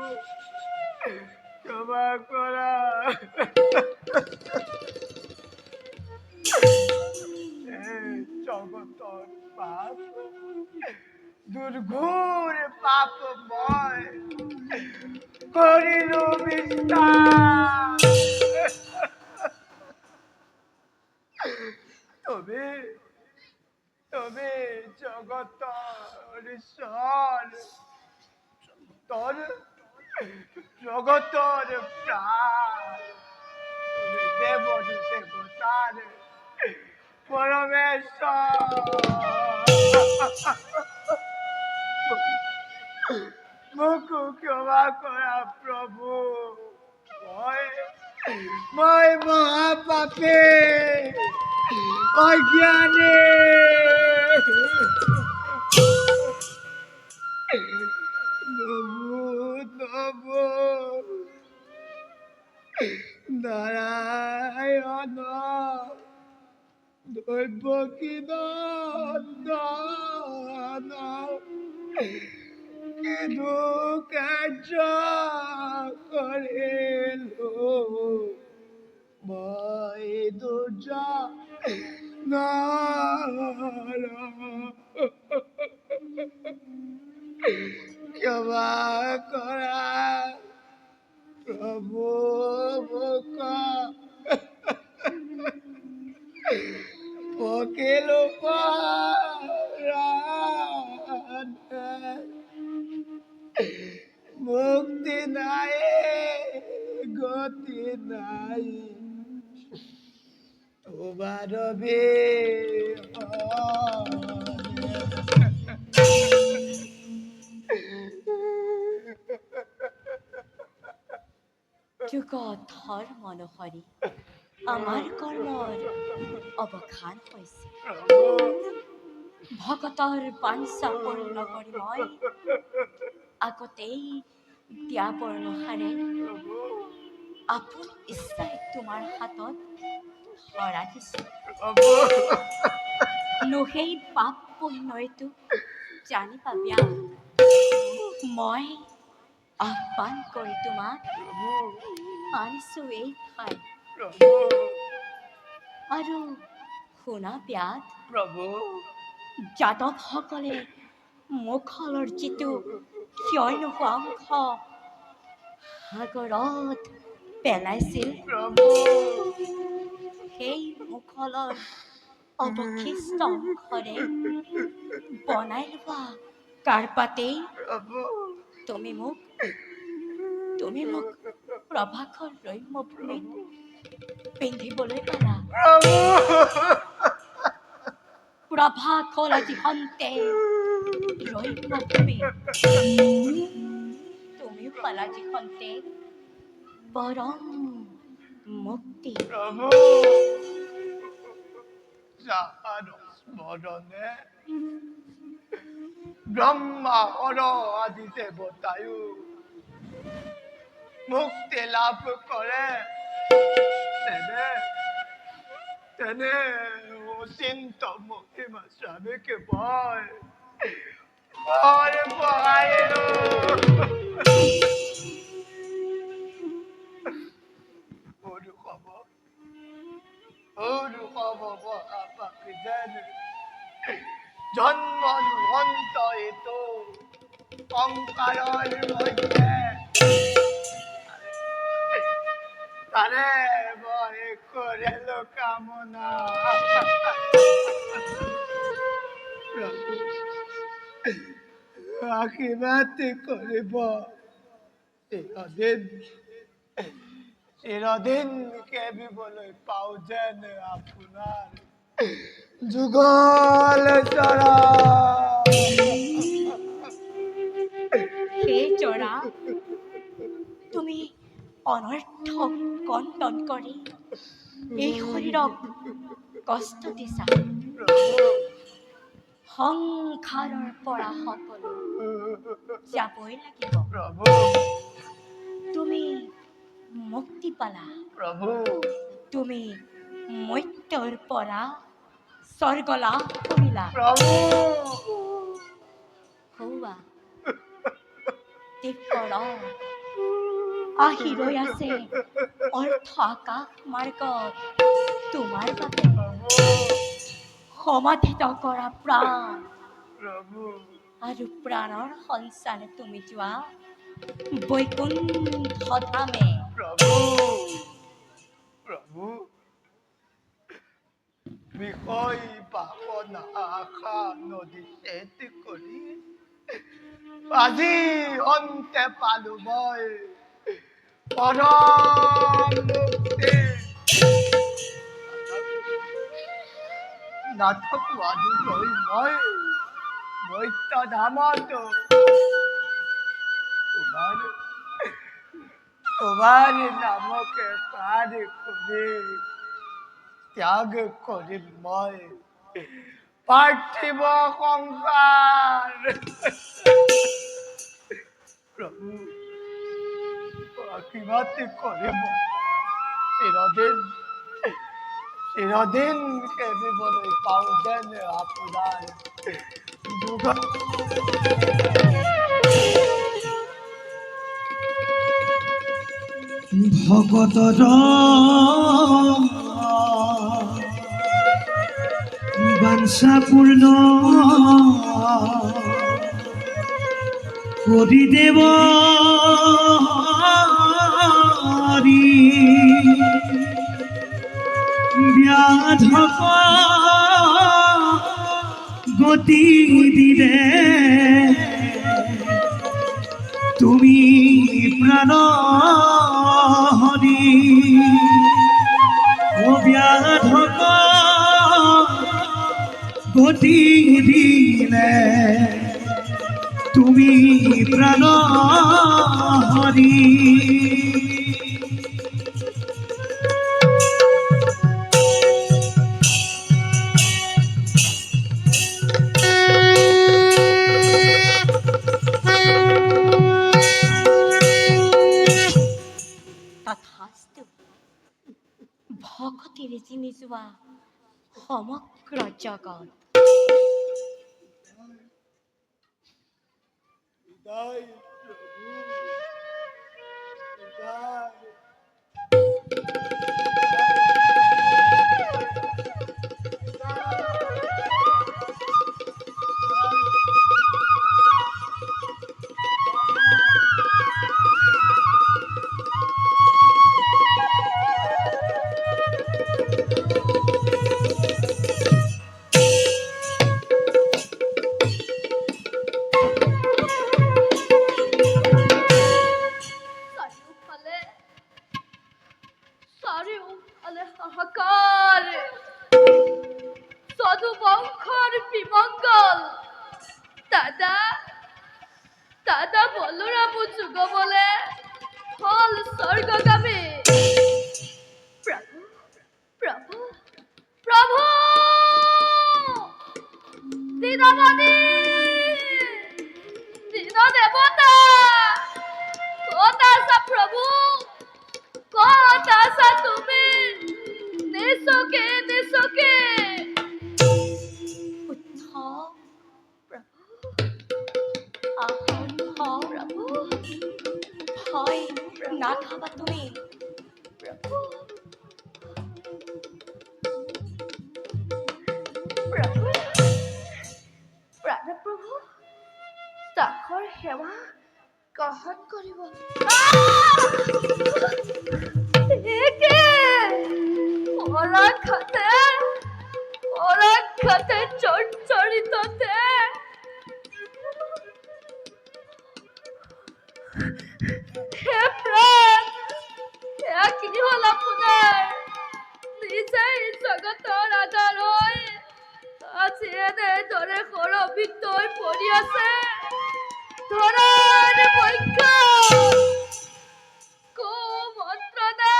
Kyoba kora. জগতর পাপ দুর্ঘোর পাপময় করিল বিস্তার তবে তবে জগতর ঈশ্বর জগতর জগতর প্রাণ দেবর দেবতার পরমেশ্বর মুখ ক্ষমা করা প্রভু মই মহাপাপে অজ্ঞানে নমো নমো নারায়ণ দৈবকী নন্দন কিন্তু কার্য করিলো মই দুর্য নর ক্ষমা করা প্রভু মুখ Porque lo paran Mukti nai Goti nai Tomar
যুগধৰ মনোহৰী আমাৰ কৰ্মৰ অৱসান হৈছে ভকতৰ বাঞ্ছা পূৰ্ণ কৰি মই আগতেই দিয়া বৰ্ণহাৰে আপোন ইচ্ছাই তোমাৰ হাতত ধৰা দিছোঁ সেই পাপ পুণ্যইটো জানি পাবিয়া মই আহ্বান কৰি তোমাক আনিছোঁ এই ঠাই আৰু শুনা ব্যাধ
প্রভু
যাদৱসকলে মুখলৰ যিটো ক্ষয় নোহোৱা অংশ সাগৰত পেলাইছিল,
প্ৰভু
সেই মুখলৰ অৱশিষ্ট অংশৰে বনাই লোৱা কাৰ্পাতেই
প্ৰভু
তুমি মোক প্ৰভাকৰ ৰম্যভূমিত পিন্ধিবলৈ পালা। প্ৰভাক হ'ল আজি সন্তে ৰম্যভূমি, তুমিও পালা আজি সন্তে পৰম মুক্তি।
প্ৰভু যাহাৰ স্মৰণে ব্ৰহ্মা হৰ আদি দেৱতায়ো মুক্তি লাভ কৰে, তেনে অচিন্ত মহিমা স্বামীকে মই বহাইলো। মহাপাপী যেন জন্ম অন্ত এইটো সংসাৰৰ মধ্যে তাৰে মই কৰিলো কামনা। প্ৰভু আশীৰ্বাদ কৰিব চিৰদিন কেবিবলৈ পাওঁ যেন আপোনাৰ যুগল চৰণ।
সেই জৰা তুমি অনৰ্থক কণ্ডন কৰি এই শৰীৰক কষ্ট দিছা। সংসাৰৰ পৰা সকলো যাবই লাগিব।
প্ৰভু
তুমি মুক্তি পালা।
প্ৰভু
তুমি মৃত্যুৰ পৰা স্বৰ্গ লাভ কৰিলা।
প্ৰভু
হৌৱা দিব্যৰ আহি ৰৈ আছে অৰ্থ আকাশ মাৰ্গত তোমাৰ বাবে সমাধিত কৰা প্ৰাণ
প্ৰভু
আৰু প্ৰাণৰ সঞ্চাৰে তুমি যোৱা বৈকুণ্ঠ ধামে।
প্ৰভু প্ৰভু বিষয় বাসনা আশা নদী ছেদ কৰি আজি অন্তে পালো মই পৰম মুক্তি। নাথাকো আজি ৰৈ মই মৈত্য ধামত তোমার নামকে পার করে ত্যাগ করিম মই পার্থিব সংসার। প্রভু আশীর্বাদ করিব চিরদিন কেবিবলৈ পাওঁ যেন আপোনাৰ যুগ।
ভগতৰ বাঞ্ছা পূৰ্ণ কৰি দেৱ ব্যাধক গতি দিলে তুমি প্রাণ হরি ও ব্যাধক গতি দিলে তুমি প্রাণ হরি।
তথাস্তু ভকতিৰে চিনি যোৱা সমগ্ৰ জগত
বিদায় প্রভু বিদায়।
দাদা বলরামু যুগ বলে হল স্বর্গগামী। প্রভু প্রভু প্রভু দীনমণি দীন দেবতা কত আশা প্রভু কত আশা তুমি নিশোকে নিশোকে
উদ্ধৱ
প্রভু
আহত হও
প্রভু
ভয় নাখাবা তুমি
প্রভু প্রভু প্রাণপ্রভু তাকৰ সেৱা গ্ৰহণ কৰিব। একে অৰাঘাতে জৰ্জৰিততে হে প্ৰাণ, এয়া কি হ'ল আপোনাৰ? নিজেই জগতৰ আধাৰ হৈ আজি এনেদৰে সৰবিত হৈ পৰি আছে। ধৰাৰ পক্ষ কুমন্ত্ৰণা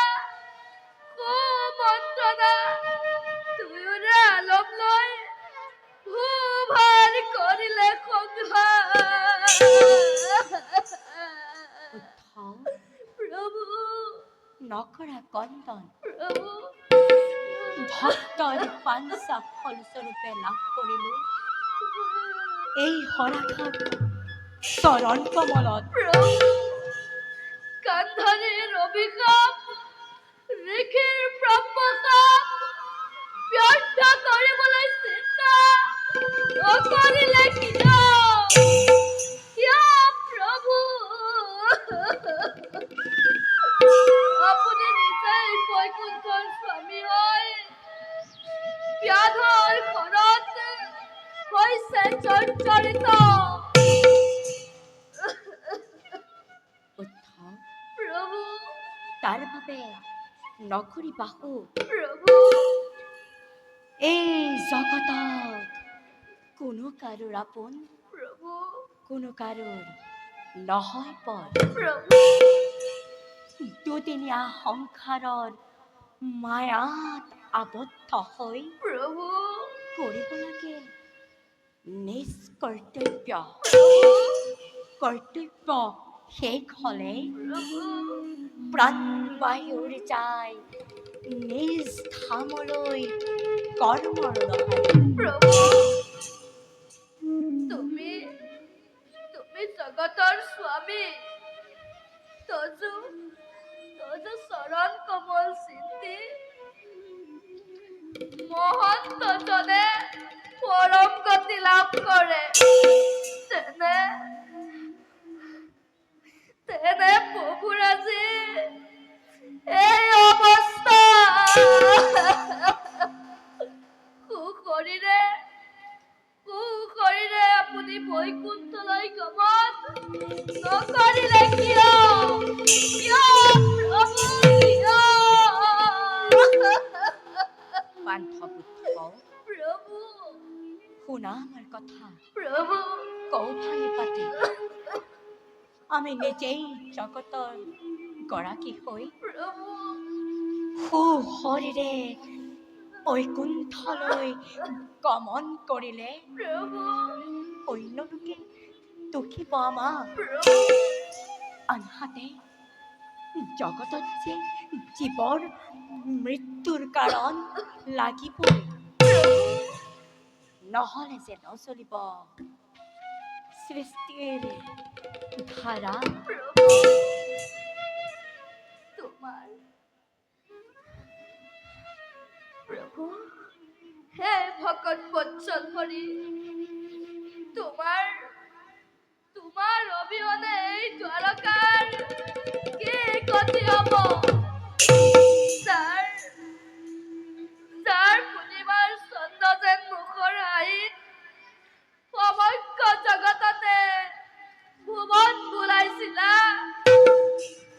দুয়োৰে আলম লৈ ভূভাৰ কৰিলে সংহাৰ।
উদ্ধৱ
প্ৰভু
নকৰা কন্দন
প্ৰভু
ভক্তৰ পাঞ্চা ফলস্বৰূপে লাভ কৰিলো এই হৰাঘাত চৰণ কমলত।
প্ৰভু কান্ধাৰীৰ অভিশাপ ঋষিৰ ব্ৰহ্মশাপ ব্যৰ্থ কৰিবলৈ চিন্তা নকৰিলে কিয় প্ৰভু? আপুনি নিজেই বৈকুণ্ঠৰ স্বামী হৈ ব্যাধৰ ঘৰত হৈছে জৰ্জৰিত।
উদ্ধৱ
প্ৰভু
তাৰ বাবে নকৰিবা শোক।
প্ৰভু
এই জগতত কোনো কাৰোৰ আপোন
প্ৰভু
কোনো কাৰোৰ নহয় পৰ।
প্ৰভু
দুদিনীয়া সংসাৰৰ মায়াত আবদ্ধ হৈ
প্ৰভু
কৰিব লাগে নিজ কৰ্তব্য। কৰ্তব্য শেষ হ'লে প্ৰাণবায়ুৰ যায় নিজ ধামলৈ কৰ্মৰ নহয়।
প্ৰভু তুমি জগতৰ স্বামী। তজু চৰণ কমল চিন্তি মহন্তজনে পৰম গতি লাভ কৰে। তেনে প্ৰভুৰ আজি এই অৱস্থা। সুশৰীৰে আপুনি বৈকুণ্ঠলৈ গমন নকৰিলে কিয় প্ৰভু কিয়?
বান্ধৱ উদ্ধৱ
প্ৰভু
শুনা আমাৰ কথা
প্ৰভু
কৌভালি পাতি আমি নিজেই জগতৰ গৰাকী হৈ
প্ৰভু
সুশৰীৰে বৈকুণ্ঠলৈ গমন কৰিলে
প্ৰভু
অন্য লোকে দুখিব আমাক।
প্ৰভু
আনহাতে জগতত যে জীৱৰ মৃত্যুৰ কাৰণ লাগিবই, নহ'লে যে নচলিব সৃষ্টিৰ ধাৰা।
তোমাৰ প্ৰভু হে ভকত বৎসল হৰি, তোমাৰ অবিহনে এই দ্বাৰকাৰ কি গতি হ'ব? যাৰ পূৰ্ণিমাৰ চন্দ্ৰ যেন মুখৰ আইন সমগ্ৰ জগততে ভুৱন বোলাইছিলা,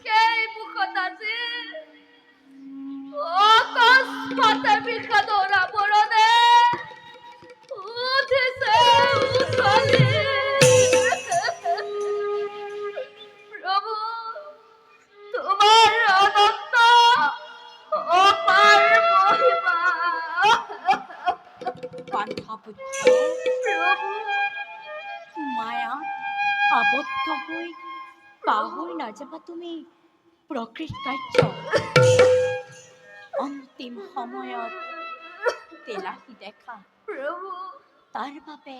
সেই মুখত আজি অকস্মাতে বিষাদৰ আৱৰণে উঠিছে উঠলি।
বাধ্য হৈ পাহৰি নাযাবা তুমি প্ৰকৃত কাৰ্য। অন্তিম সময়ত তেলাহী দেখা
প্ৰভু
তাৰ বাবে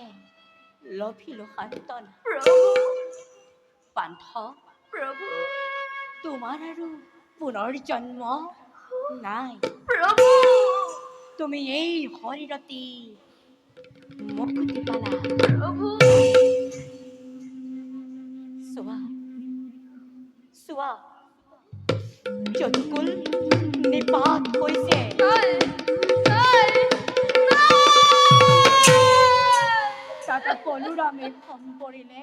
লভিলো সান্তনা।
প্ৰভু
পান্থ,
প্ৰভু
তোমাৰ আৰু পুনৰ্জন্ম নাই।
প্ৰভু
তুমি এই শৰীৰতে মুক্তি পালা।
প্ৰভু
চোৱা চোৱা, যদুকুল নিপাত হৈছে। তাতে বলোৰামে ভং কৰিলে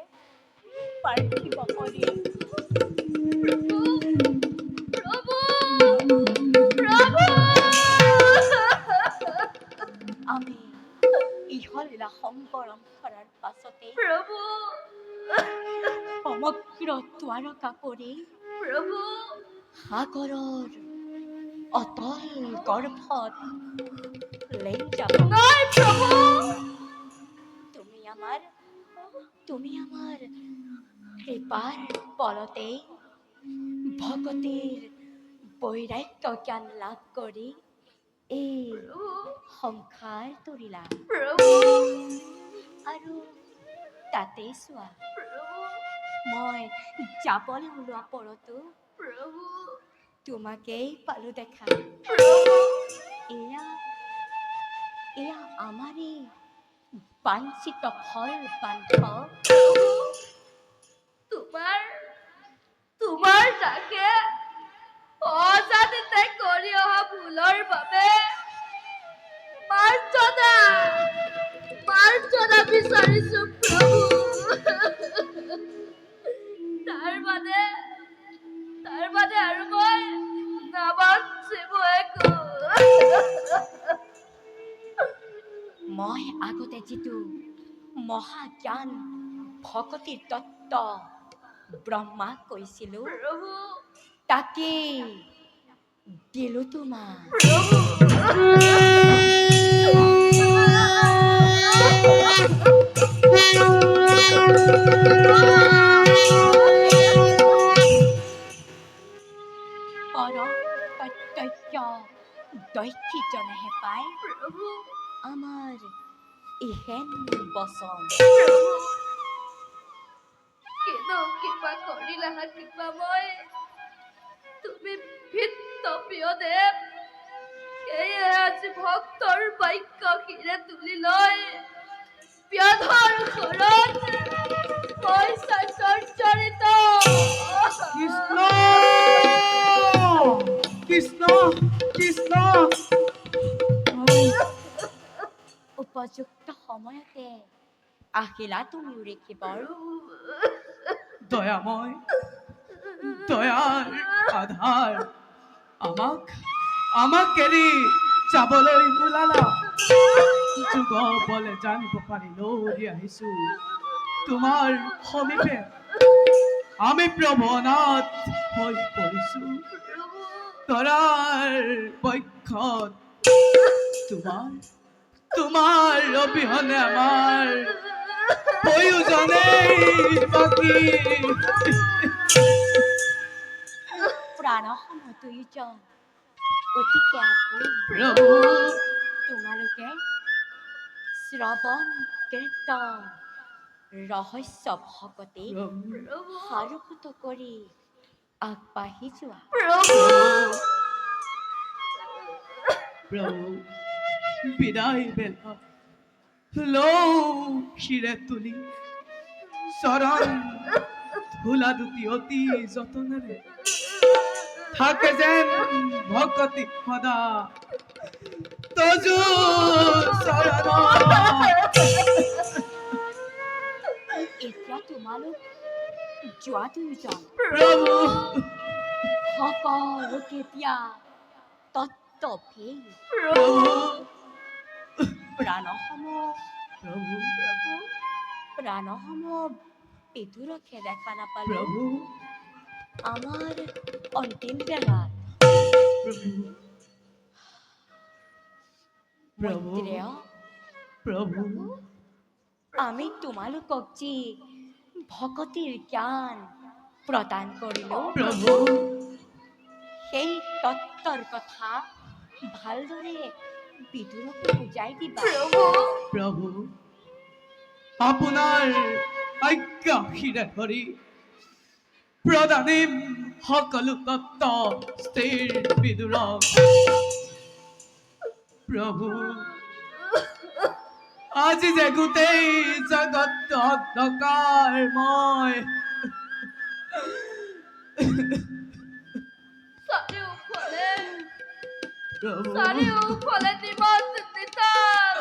পাৰ্থিৱ শৰীৰ। আমি ইহলীলা সংবৰণ কৰাৰ পাছতে সমগ্ৰ দ্বাৰকা কৰি সাগৰৰ অতল গৰ্ভত লৈ যাব। তুমি আমাৰ কৃপাৰ বলতে ভগতিৰ বৈৰাগ্য জ্ঞান লাভ কৰি এই সংসাৰ তৰিলা। আৰু তাতে চোৱা, মই যাবলৈ ওলোৱা পৰতো তোমাকেই পালো দেখা। এয়া আমাৰে বাঞ্ছিত ফল পান্থ।
তোমাৰ তাকে অজানিতে কৰি অহা ভুলৰ বাবে মাৰ্জনা বিচাৰিছো প্ৰভু। তাৰ বাদে আৰু মই নামাজিব একো।
মই আগতে যিটো মহাজ্ঞান ভকতিৰ তত্ত্ব ব্ৰহ্মাক কৈছিলো, তাকে দিলো তোমাক। পৰম প্ৰত্যক্ষ দৈত্যজনেহে পায় আমাৰ ইহেন বচন।
কিন্তু কৃপা কৰিলা কৃপাময়, তুমি ভিন্ন প্ৰিয় দেৱ। সেয়ে আজি ভক্তৰ বাক্য শিৰে তুলি লৈ ব্যাধৰ ঘৰত মই চঞ্চৰিত।
কৃষ্ণ কৃষ্ণ কৃষ্ণ।
উপযুক্ত সময়তে আহিলা তুমি ঋষিবৰ।
দয়াময়, দয়াৰ আধাৰ, আমাক এৰি যাবলৈ ওলালা। যুগ বলে জানিব পাৰি দৌৰি আহিছো তোমাৰ সমীপে। আমি প্ৰভনাথ হৈ পৰিছো তৰাৰ পক্ষত। তোমাৰ অবিহনে আমাৰ প্ৰয়োজনেই বাকী।
প্ৰাণসম দুয়োজন অতিকে আপোন।
প্ৰভু
তোমালোকে শ্ৰৱণ কীৰ্তন ৰহস্য ভকতি সাৰোগত কৰি আগবাঢ়ি যোৱা।
প্ৰভু বিদায় বেলা লৌ শিৰে তুলি চৰণ ধূলা দুটি অতি যতনেৰে থাকে যেন ভকতি সদা তজু চৰণ।
এতিয়া তোমালোক যোৱা দুয়োজন
প্ৰভু
সকলো কেতিয়া তত্ত্বভেদ।
প্ৰভু
প্ৰাণসম বিদুৰকে দেখা নাপালো
প্ৰভু
আমাৰ অন্তিম বেলাত।
প্ৰভু
মৈত্ৰেয়,
প্ৰভু
আমি তোমালোকক যি ভকতিৰ জ্ঞান প্ৰদান কৰিলোঁ।
প্ৰভু
সেই তত্ত্বৰ কথা ভালদৰে বিদুৰকে বুজাই দিবা।
প্ৰভু আপোনাৰ আজ্ঞা শিৰে ধৰি প্ৰদানিম সকলো তত্ত্ব স্থিৰ বিদুৰক। প্ৰভু আজি যে গোটেই জগত অন্ধকাৰ মই
চাৰিওফালে
প্ৰভু
চাৰিওফালে নিমা চিন্তিতাল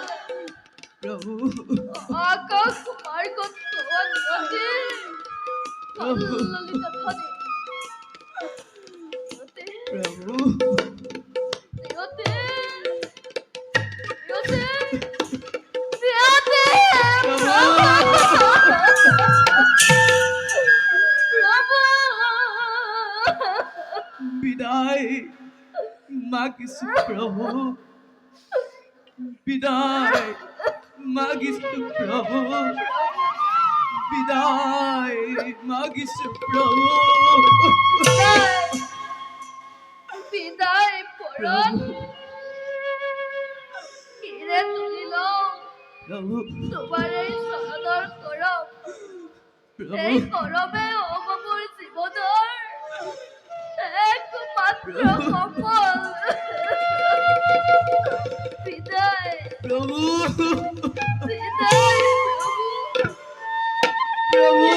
প্ৰভু
আকাশ মাৰ্গত নদী
প্ৰভু
ললিতা ধনী
প্ৰভু বিদায় মাগিছো প্ৰভু বিদায় মাগিছো প্ৰভু বিদায় মাগিছো প্ৰভু
বিদায় পৰণ কিৰে তুলিল
প্ৰভু
তোমাৰ এই চৰণৰ কৰম
প্ৰভু
এই কৰমে হ'ব মোৰ জীৱনৰ একমাত্ৰ সফল বিদায়
প্ৰভু
বিদায়
প্ৰভু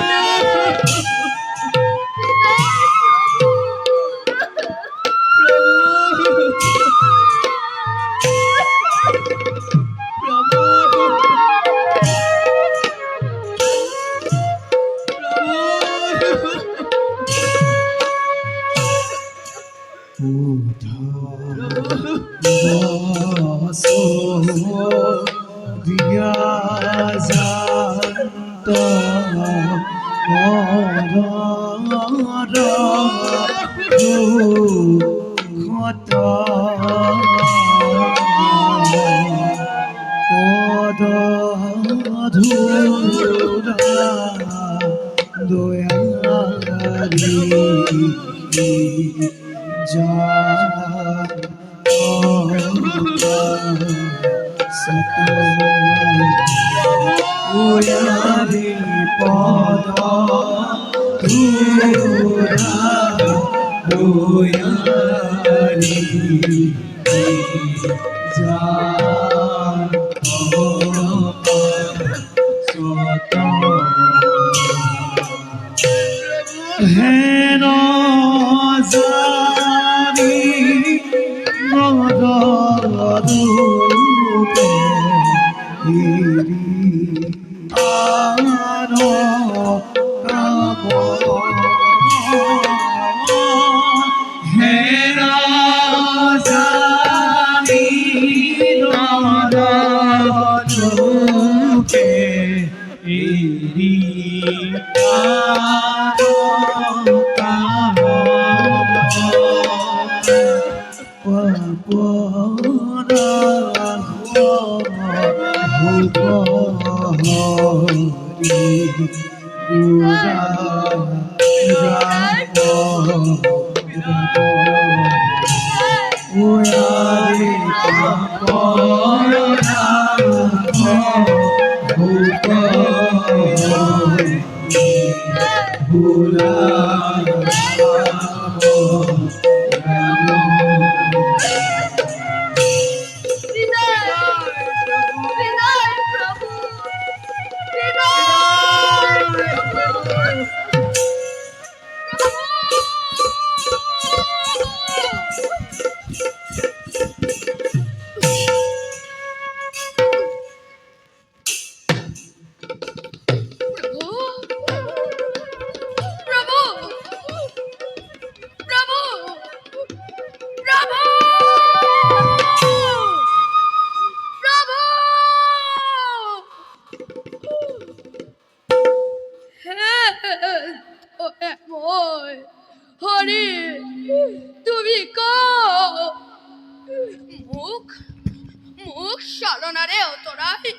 চালনাৰে অতৰাই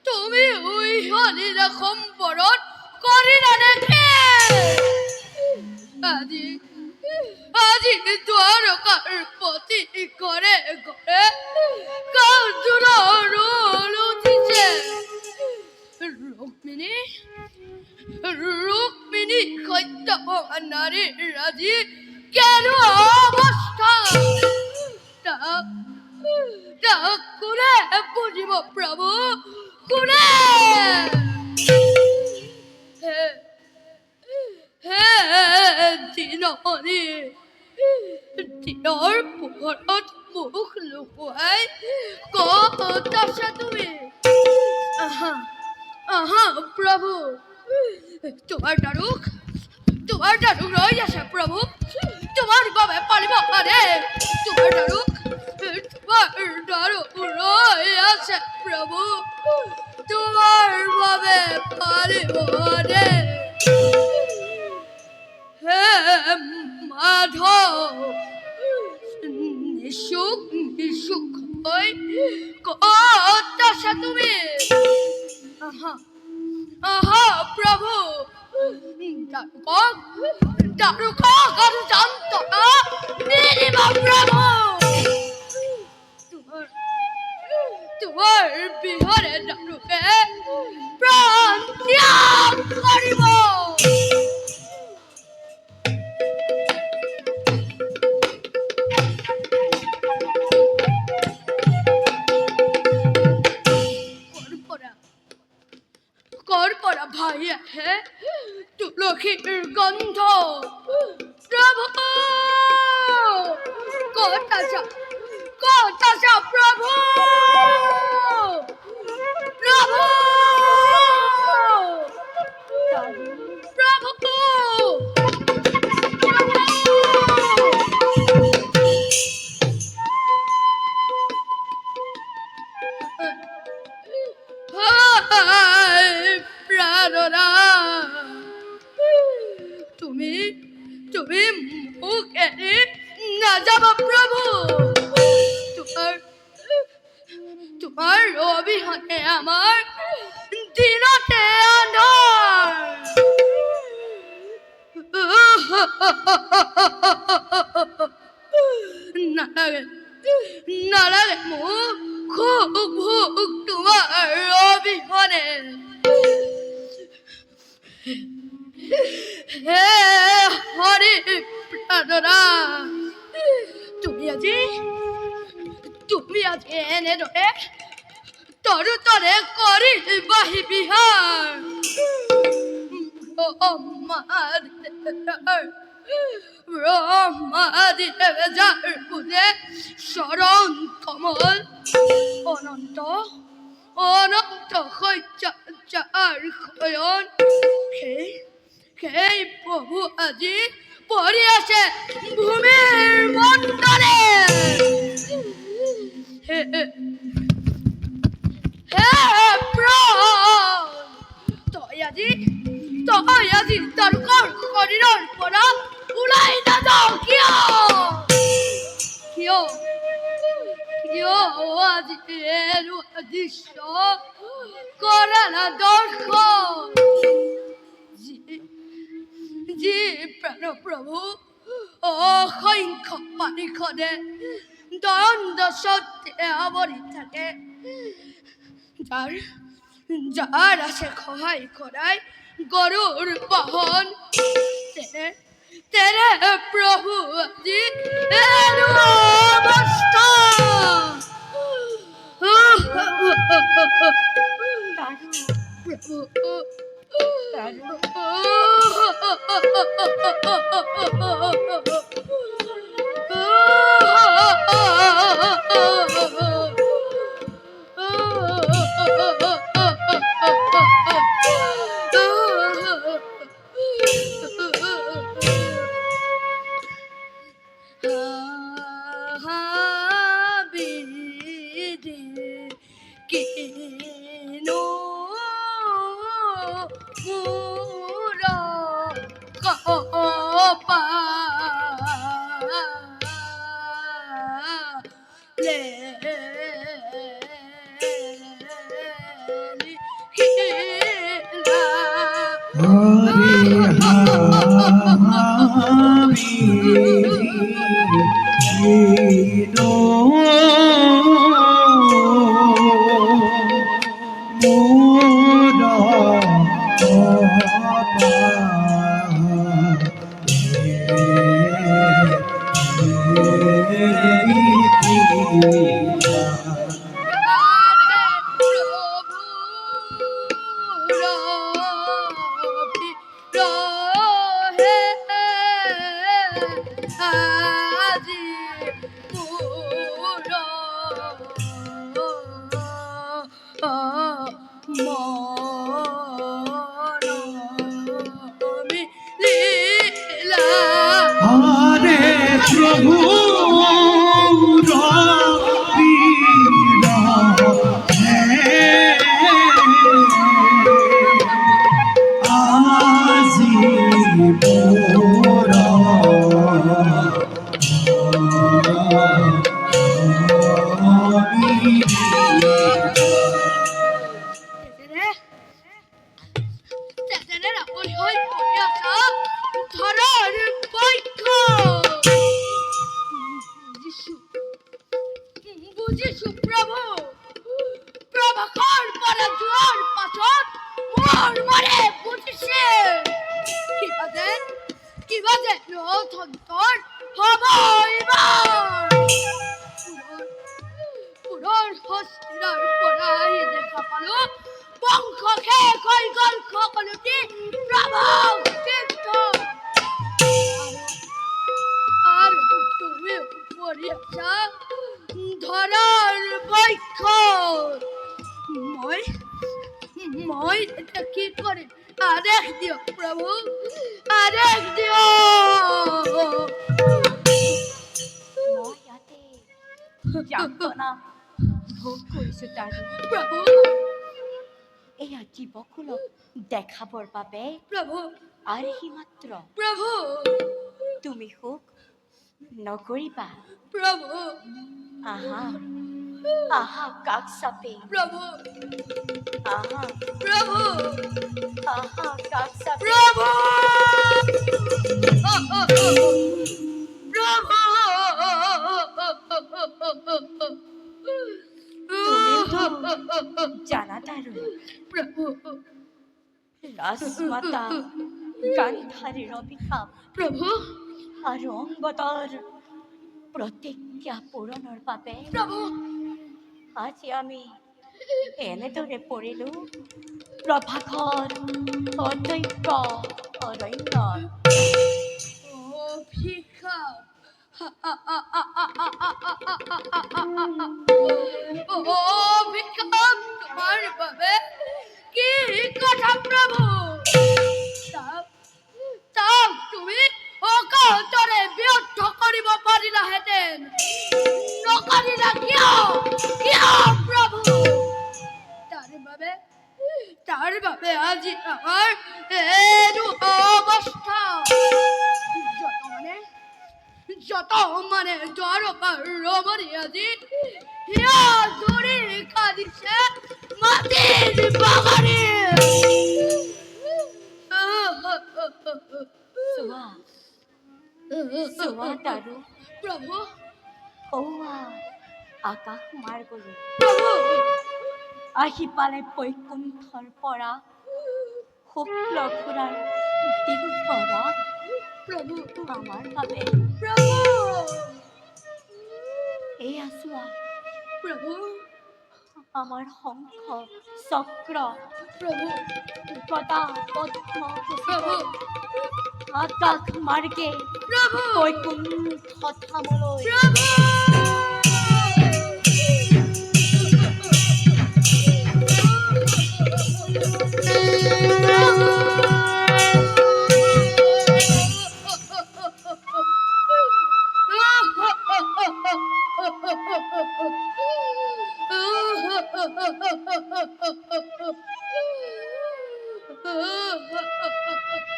তুমি উইহলি সম্পৰত
করি না দেখে আজি আজি দ্বারকার পতি করে করে কাজুর রোল উঠিছে রুক্মিণী রুক্মিণী সত্য নারীর রাজি কেন অবস্থা কোনে বুঝিব প্রভু কোনে হে দিনমণি দিনৰ পোহৰত মুখ লুকুৱাই ক'ত আছা তুমি আহা প্ৰভু তোমাৰ দাৰুক ৰৈ আছে প্ৰভু তোমাৰ বাবে পাৰিব পাৰে তোমাৰ দাৰুক ৰৈ আছে প্ৰভু তোমাৰ বাবে পাৰিব পাৰে হে মাধৱ নিশুক হৈ ক'ত আছা তুমি আহা আহা প্ৰভু দাৰুকক আৰু যন্ত্ৰণা নিদিব প্ৰভু তোমাৰ বিহৰে দাৰুকে প্ৰাণ ত্যাগ কৰিব করপরা ভাই আছে তুলসীর গন্ধ প্রভু কতাসা প্রভু প্রভু প্রভু প্রাণরা তুমি তুমি মুখে না যাব প্রভু তোমার অবিহনে আমার দিনতে আন্ধার না লাগে মুখ খুব ভুক তোমার অবিহনে হে হরে প্রাণরা তুমি আজি এনেদৰে তৰে কৰি বাহি বিহাৰ ব্ৰহ্মাদিদেৱ যাৰ পূজে চৰণ কমল অনন্ত শয্যাৰ শয়ন সেই প্ৰভু আজি পৰি আছে ভূমিৰ মন্দলে হে প্ৰাণ তই আজি দাৰুকৰ শৰীৰৰ পৰা ওলাই নাযাওঁ কিয় আজি এৰুৱা দৃশ্য কৰালা দৰ্শন যি প্ৰাণ প্ৰভু অসংখ্য পানীখনে দণ্ড সত্যে আৱৰি থাকে যাৰ আছে সহায় কৰাই গৰুৰ বাহন তেনে প্ৰভু আজি অৱস্থা
প্রভু রবিরা আজি মোরা
তেজেৰে হৈ পৰি আছা ধৰাৰ পক্ষ বুজিছো প্ৰভু প্ৰভাকৰ পৰা যোৱাৰ পাছত মোৰ মনে বুজিছে কিবা যে নথন্তৰ হ'ব এইবাৰ পুনৰ হস্তিৰাৰ পৰাই দেখা পালো বংশ শেষ হৈ গ'ল সকলোটি প্ৰভাৱ সিদ্ধ আৰু তুমি পৰি আছা ধৰাৰ পক্ষ মই এতিয়া কি কৰিম আদেশ দিয়ক প্ৰভু আদেশ দিয়ক
মই ইয়াতে যাতনা ভোগ কৰিছোঁ তাৰো
প্ৰভু
এয়া জীৱকুলক দেখাবৰ বাবে
প্ৰভু
আৰু সি মাত্ৰ
প্ৰভু
তুমি সুখ নকৰিবা
প্ৰভু
আহা আহা কাষ চাপি
প্ৰভু
আহা
প্ৰভু
আহা কাষ চাপি
প্ৰভু
জানা তাৰো
প্ৰভু
ৰাজমাতা গান্ধাৰীৰ অভিশাপ
প্ৰভু
আৰু অংগদৰ প্ৰতিজ্ঞা পূৰণৰ বাবে
প্ৰভু
আজি আমি এনেদৰে পৰিলো প্ৰভাকৰ অদৈক্য অৰণ্যত
অভিশাপ অভিশাপ তোমাৰ বাবে কি কথা প্ৰভু তাক তুমি অকাতৰে ব্যৰ্থ কৰিব পাৰিলাহেঁতেন নকৰিলা কিয় প্ৰভু তাৰ বাবে আজি আমাৰ এইটো অৱস্থা যত মানে দ্বাৰকাৰ ৰমণী আজি হিয়া ধৰি কাঁদিছে মাটিৰ বাগানে
চোৱা তাৰো
প্ৰভু
সৌৱা আকাশ মাৰ্গলৈ
প্ৰভু
আহি পালে বৈকুণ্ঠৰ পৰা শুক্ল ঘোঁৰাৰ দিগম্বৰত
প্ৰভু
আমাৰ বাবে
প্ৰভু
এয়া চোৱা
প্ৰভু
আমাৰ শংখ চক্ৰ
প্ৰভু
গদা পদ্ম
প্ৰভু
আকাশ মাৰ্গে
প্ৰভু
বৈকুণ্ঠ ধামলৈ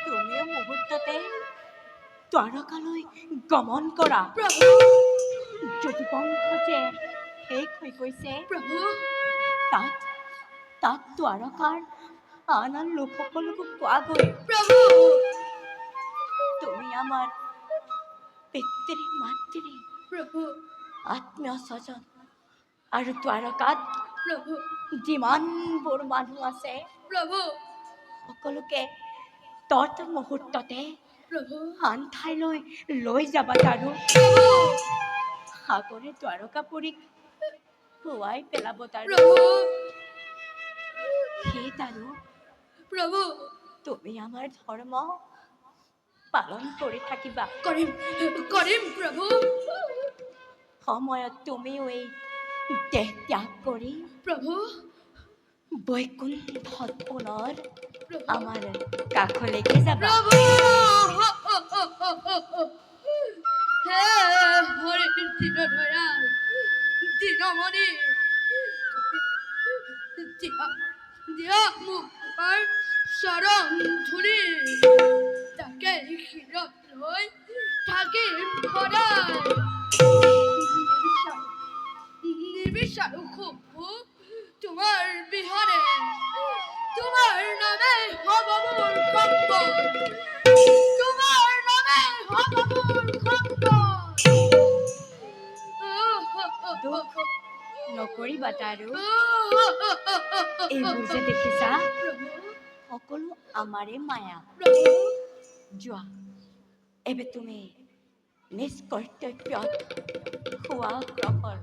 তুমিও মুহূৰ্ততে দ্বাৰকালৈ গমন কৰা যদি বংশ যে শেষ হৈ গৈছে
প্ৰভু
তাত দ্বাৰকাৰ আন আন লোকসকলকো পোৱাগৈ
প্ৰভু
তুমি আমাৰ পিতৃ মাতৃ
প্ৰভু
আত্মীয় স্বজন আৰু দ্বাৰকাত
প্ৰভু
যিমানবোৰ মানুহ আছে
প্ৰভু
সকলোকে তত মুহূৰ্ততে
প্ৰভু
আন ঠাইলৈ লৈ যাবা তাৰো সাগৰে দ্বাৰকাপুৰীক পুৱাই পেলাব তাৰো সেই তাৰো
প্ৰভু
তুমি আমাৰ ধৰ্ম পালন কৰি থাকিবা
কৰিম প্ৰভু
সময়ত তুমিও এই দেহ ত্যাগ কৰি
প্ৰভু
বৈকুণ্ঠত পুনৰ আমাৰ কাষলৈকে যাবা
প্ৰভু
লৈ থাকিম সদায় নিবিচাৰো খুব তোমাৰ বিহনে তোমাৰ নামে হ'ব মোৰ সম্পদ তোমাৰ নামে হ'ব মোৰ
দুখ নকৰিবা তাৰো এইবোৰ যে দেখিছা সকলো আমাৰে মায়া যোৱা এবে তুমি নিজ কৰ্তব্যত খোৱা গ্ৰহণ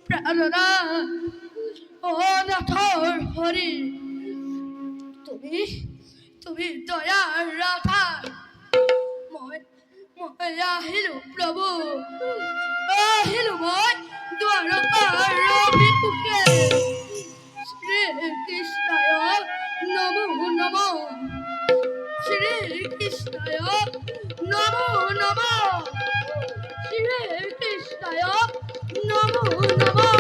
প্রাণনা ও নাথৰ হৰি তুমি দয়াৰ ৰাধা মই আহিলো প্ৰভু আহিলো মই দ্বাৰকাৰ অভিমুখে শ্ৰীকৃষ্ণায় নমো নমো শ্ৰীকৃষ্ণায় নমো নমো শ্ৰীকৃষ্ণায় নমো নমো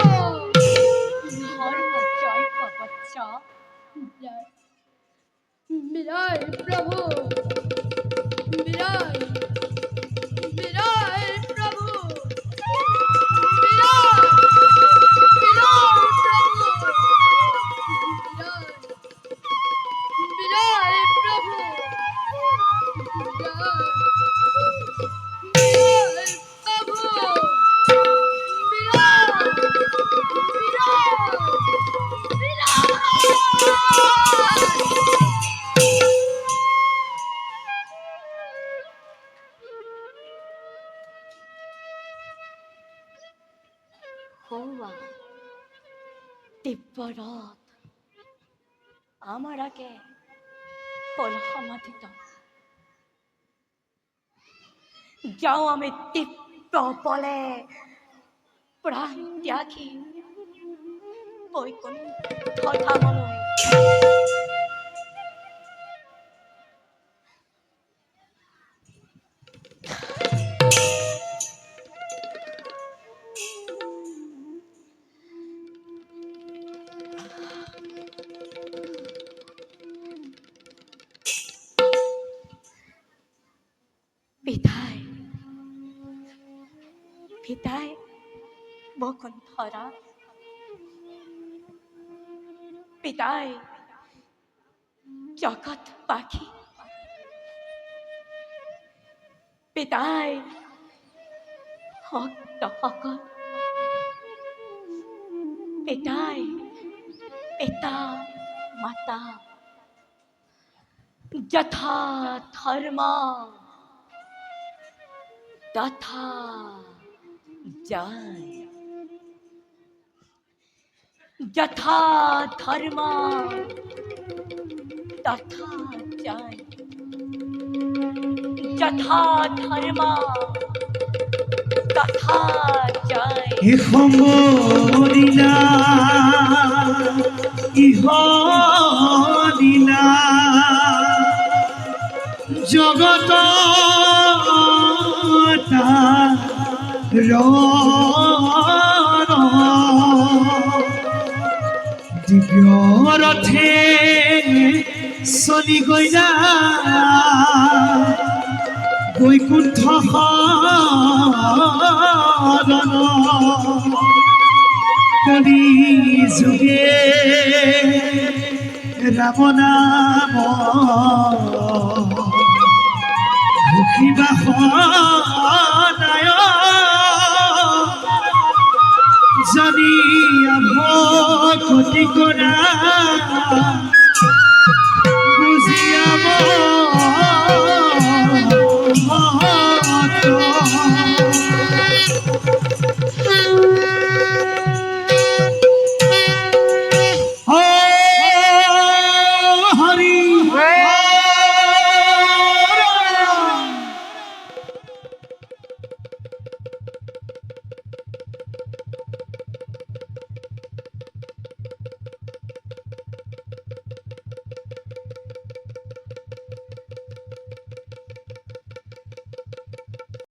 ধর্ম জয় কবচ্চ
বিদায় প্রভু বিদায় বিদায় প্রভু বিদায় বিদায় প্রভু বিদায় বিদায় প্রভু বিদায়
হওয়া দিব্যরথ আমার আগে হল সমাধিত যাও আমি দিব্য বলে প্রাণ ত্যাগী বৈকুণ্ঠ ধামলৈ বিদায় বিদায় বসুন্ধরা বিদায় জগৎ পাখি বিদায় ভক্তসকল বিদায় পিতা মাতা যথা ধর্ম তথা জয় যথা ধর্ম তথা জয় যথা ধর্ম তথা জয়
ইহমদিনা ইহদিনা জগত দিব্য রথে চলি গৈলা বৈকুণ্ঠ শৰণ কলি যুগে ৰাম নাম ঘোষিবা সদায় জানি আভ ক্ষতি কৰা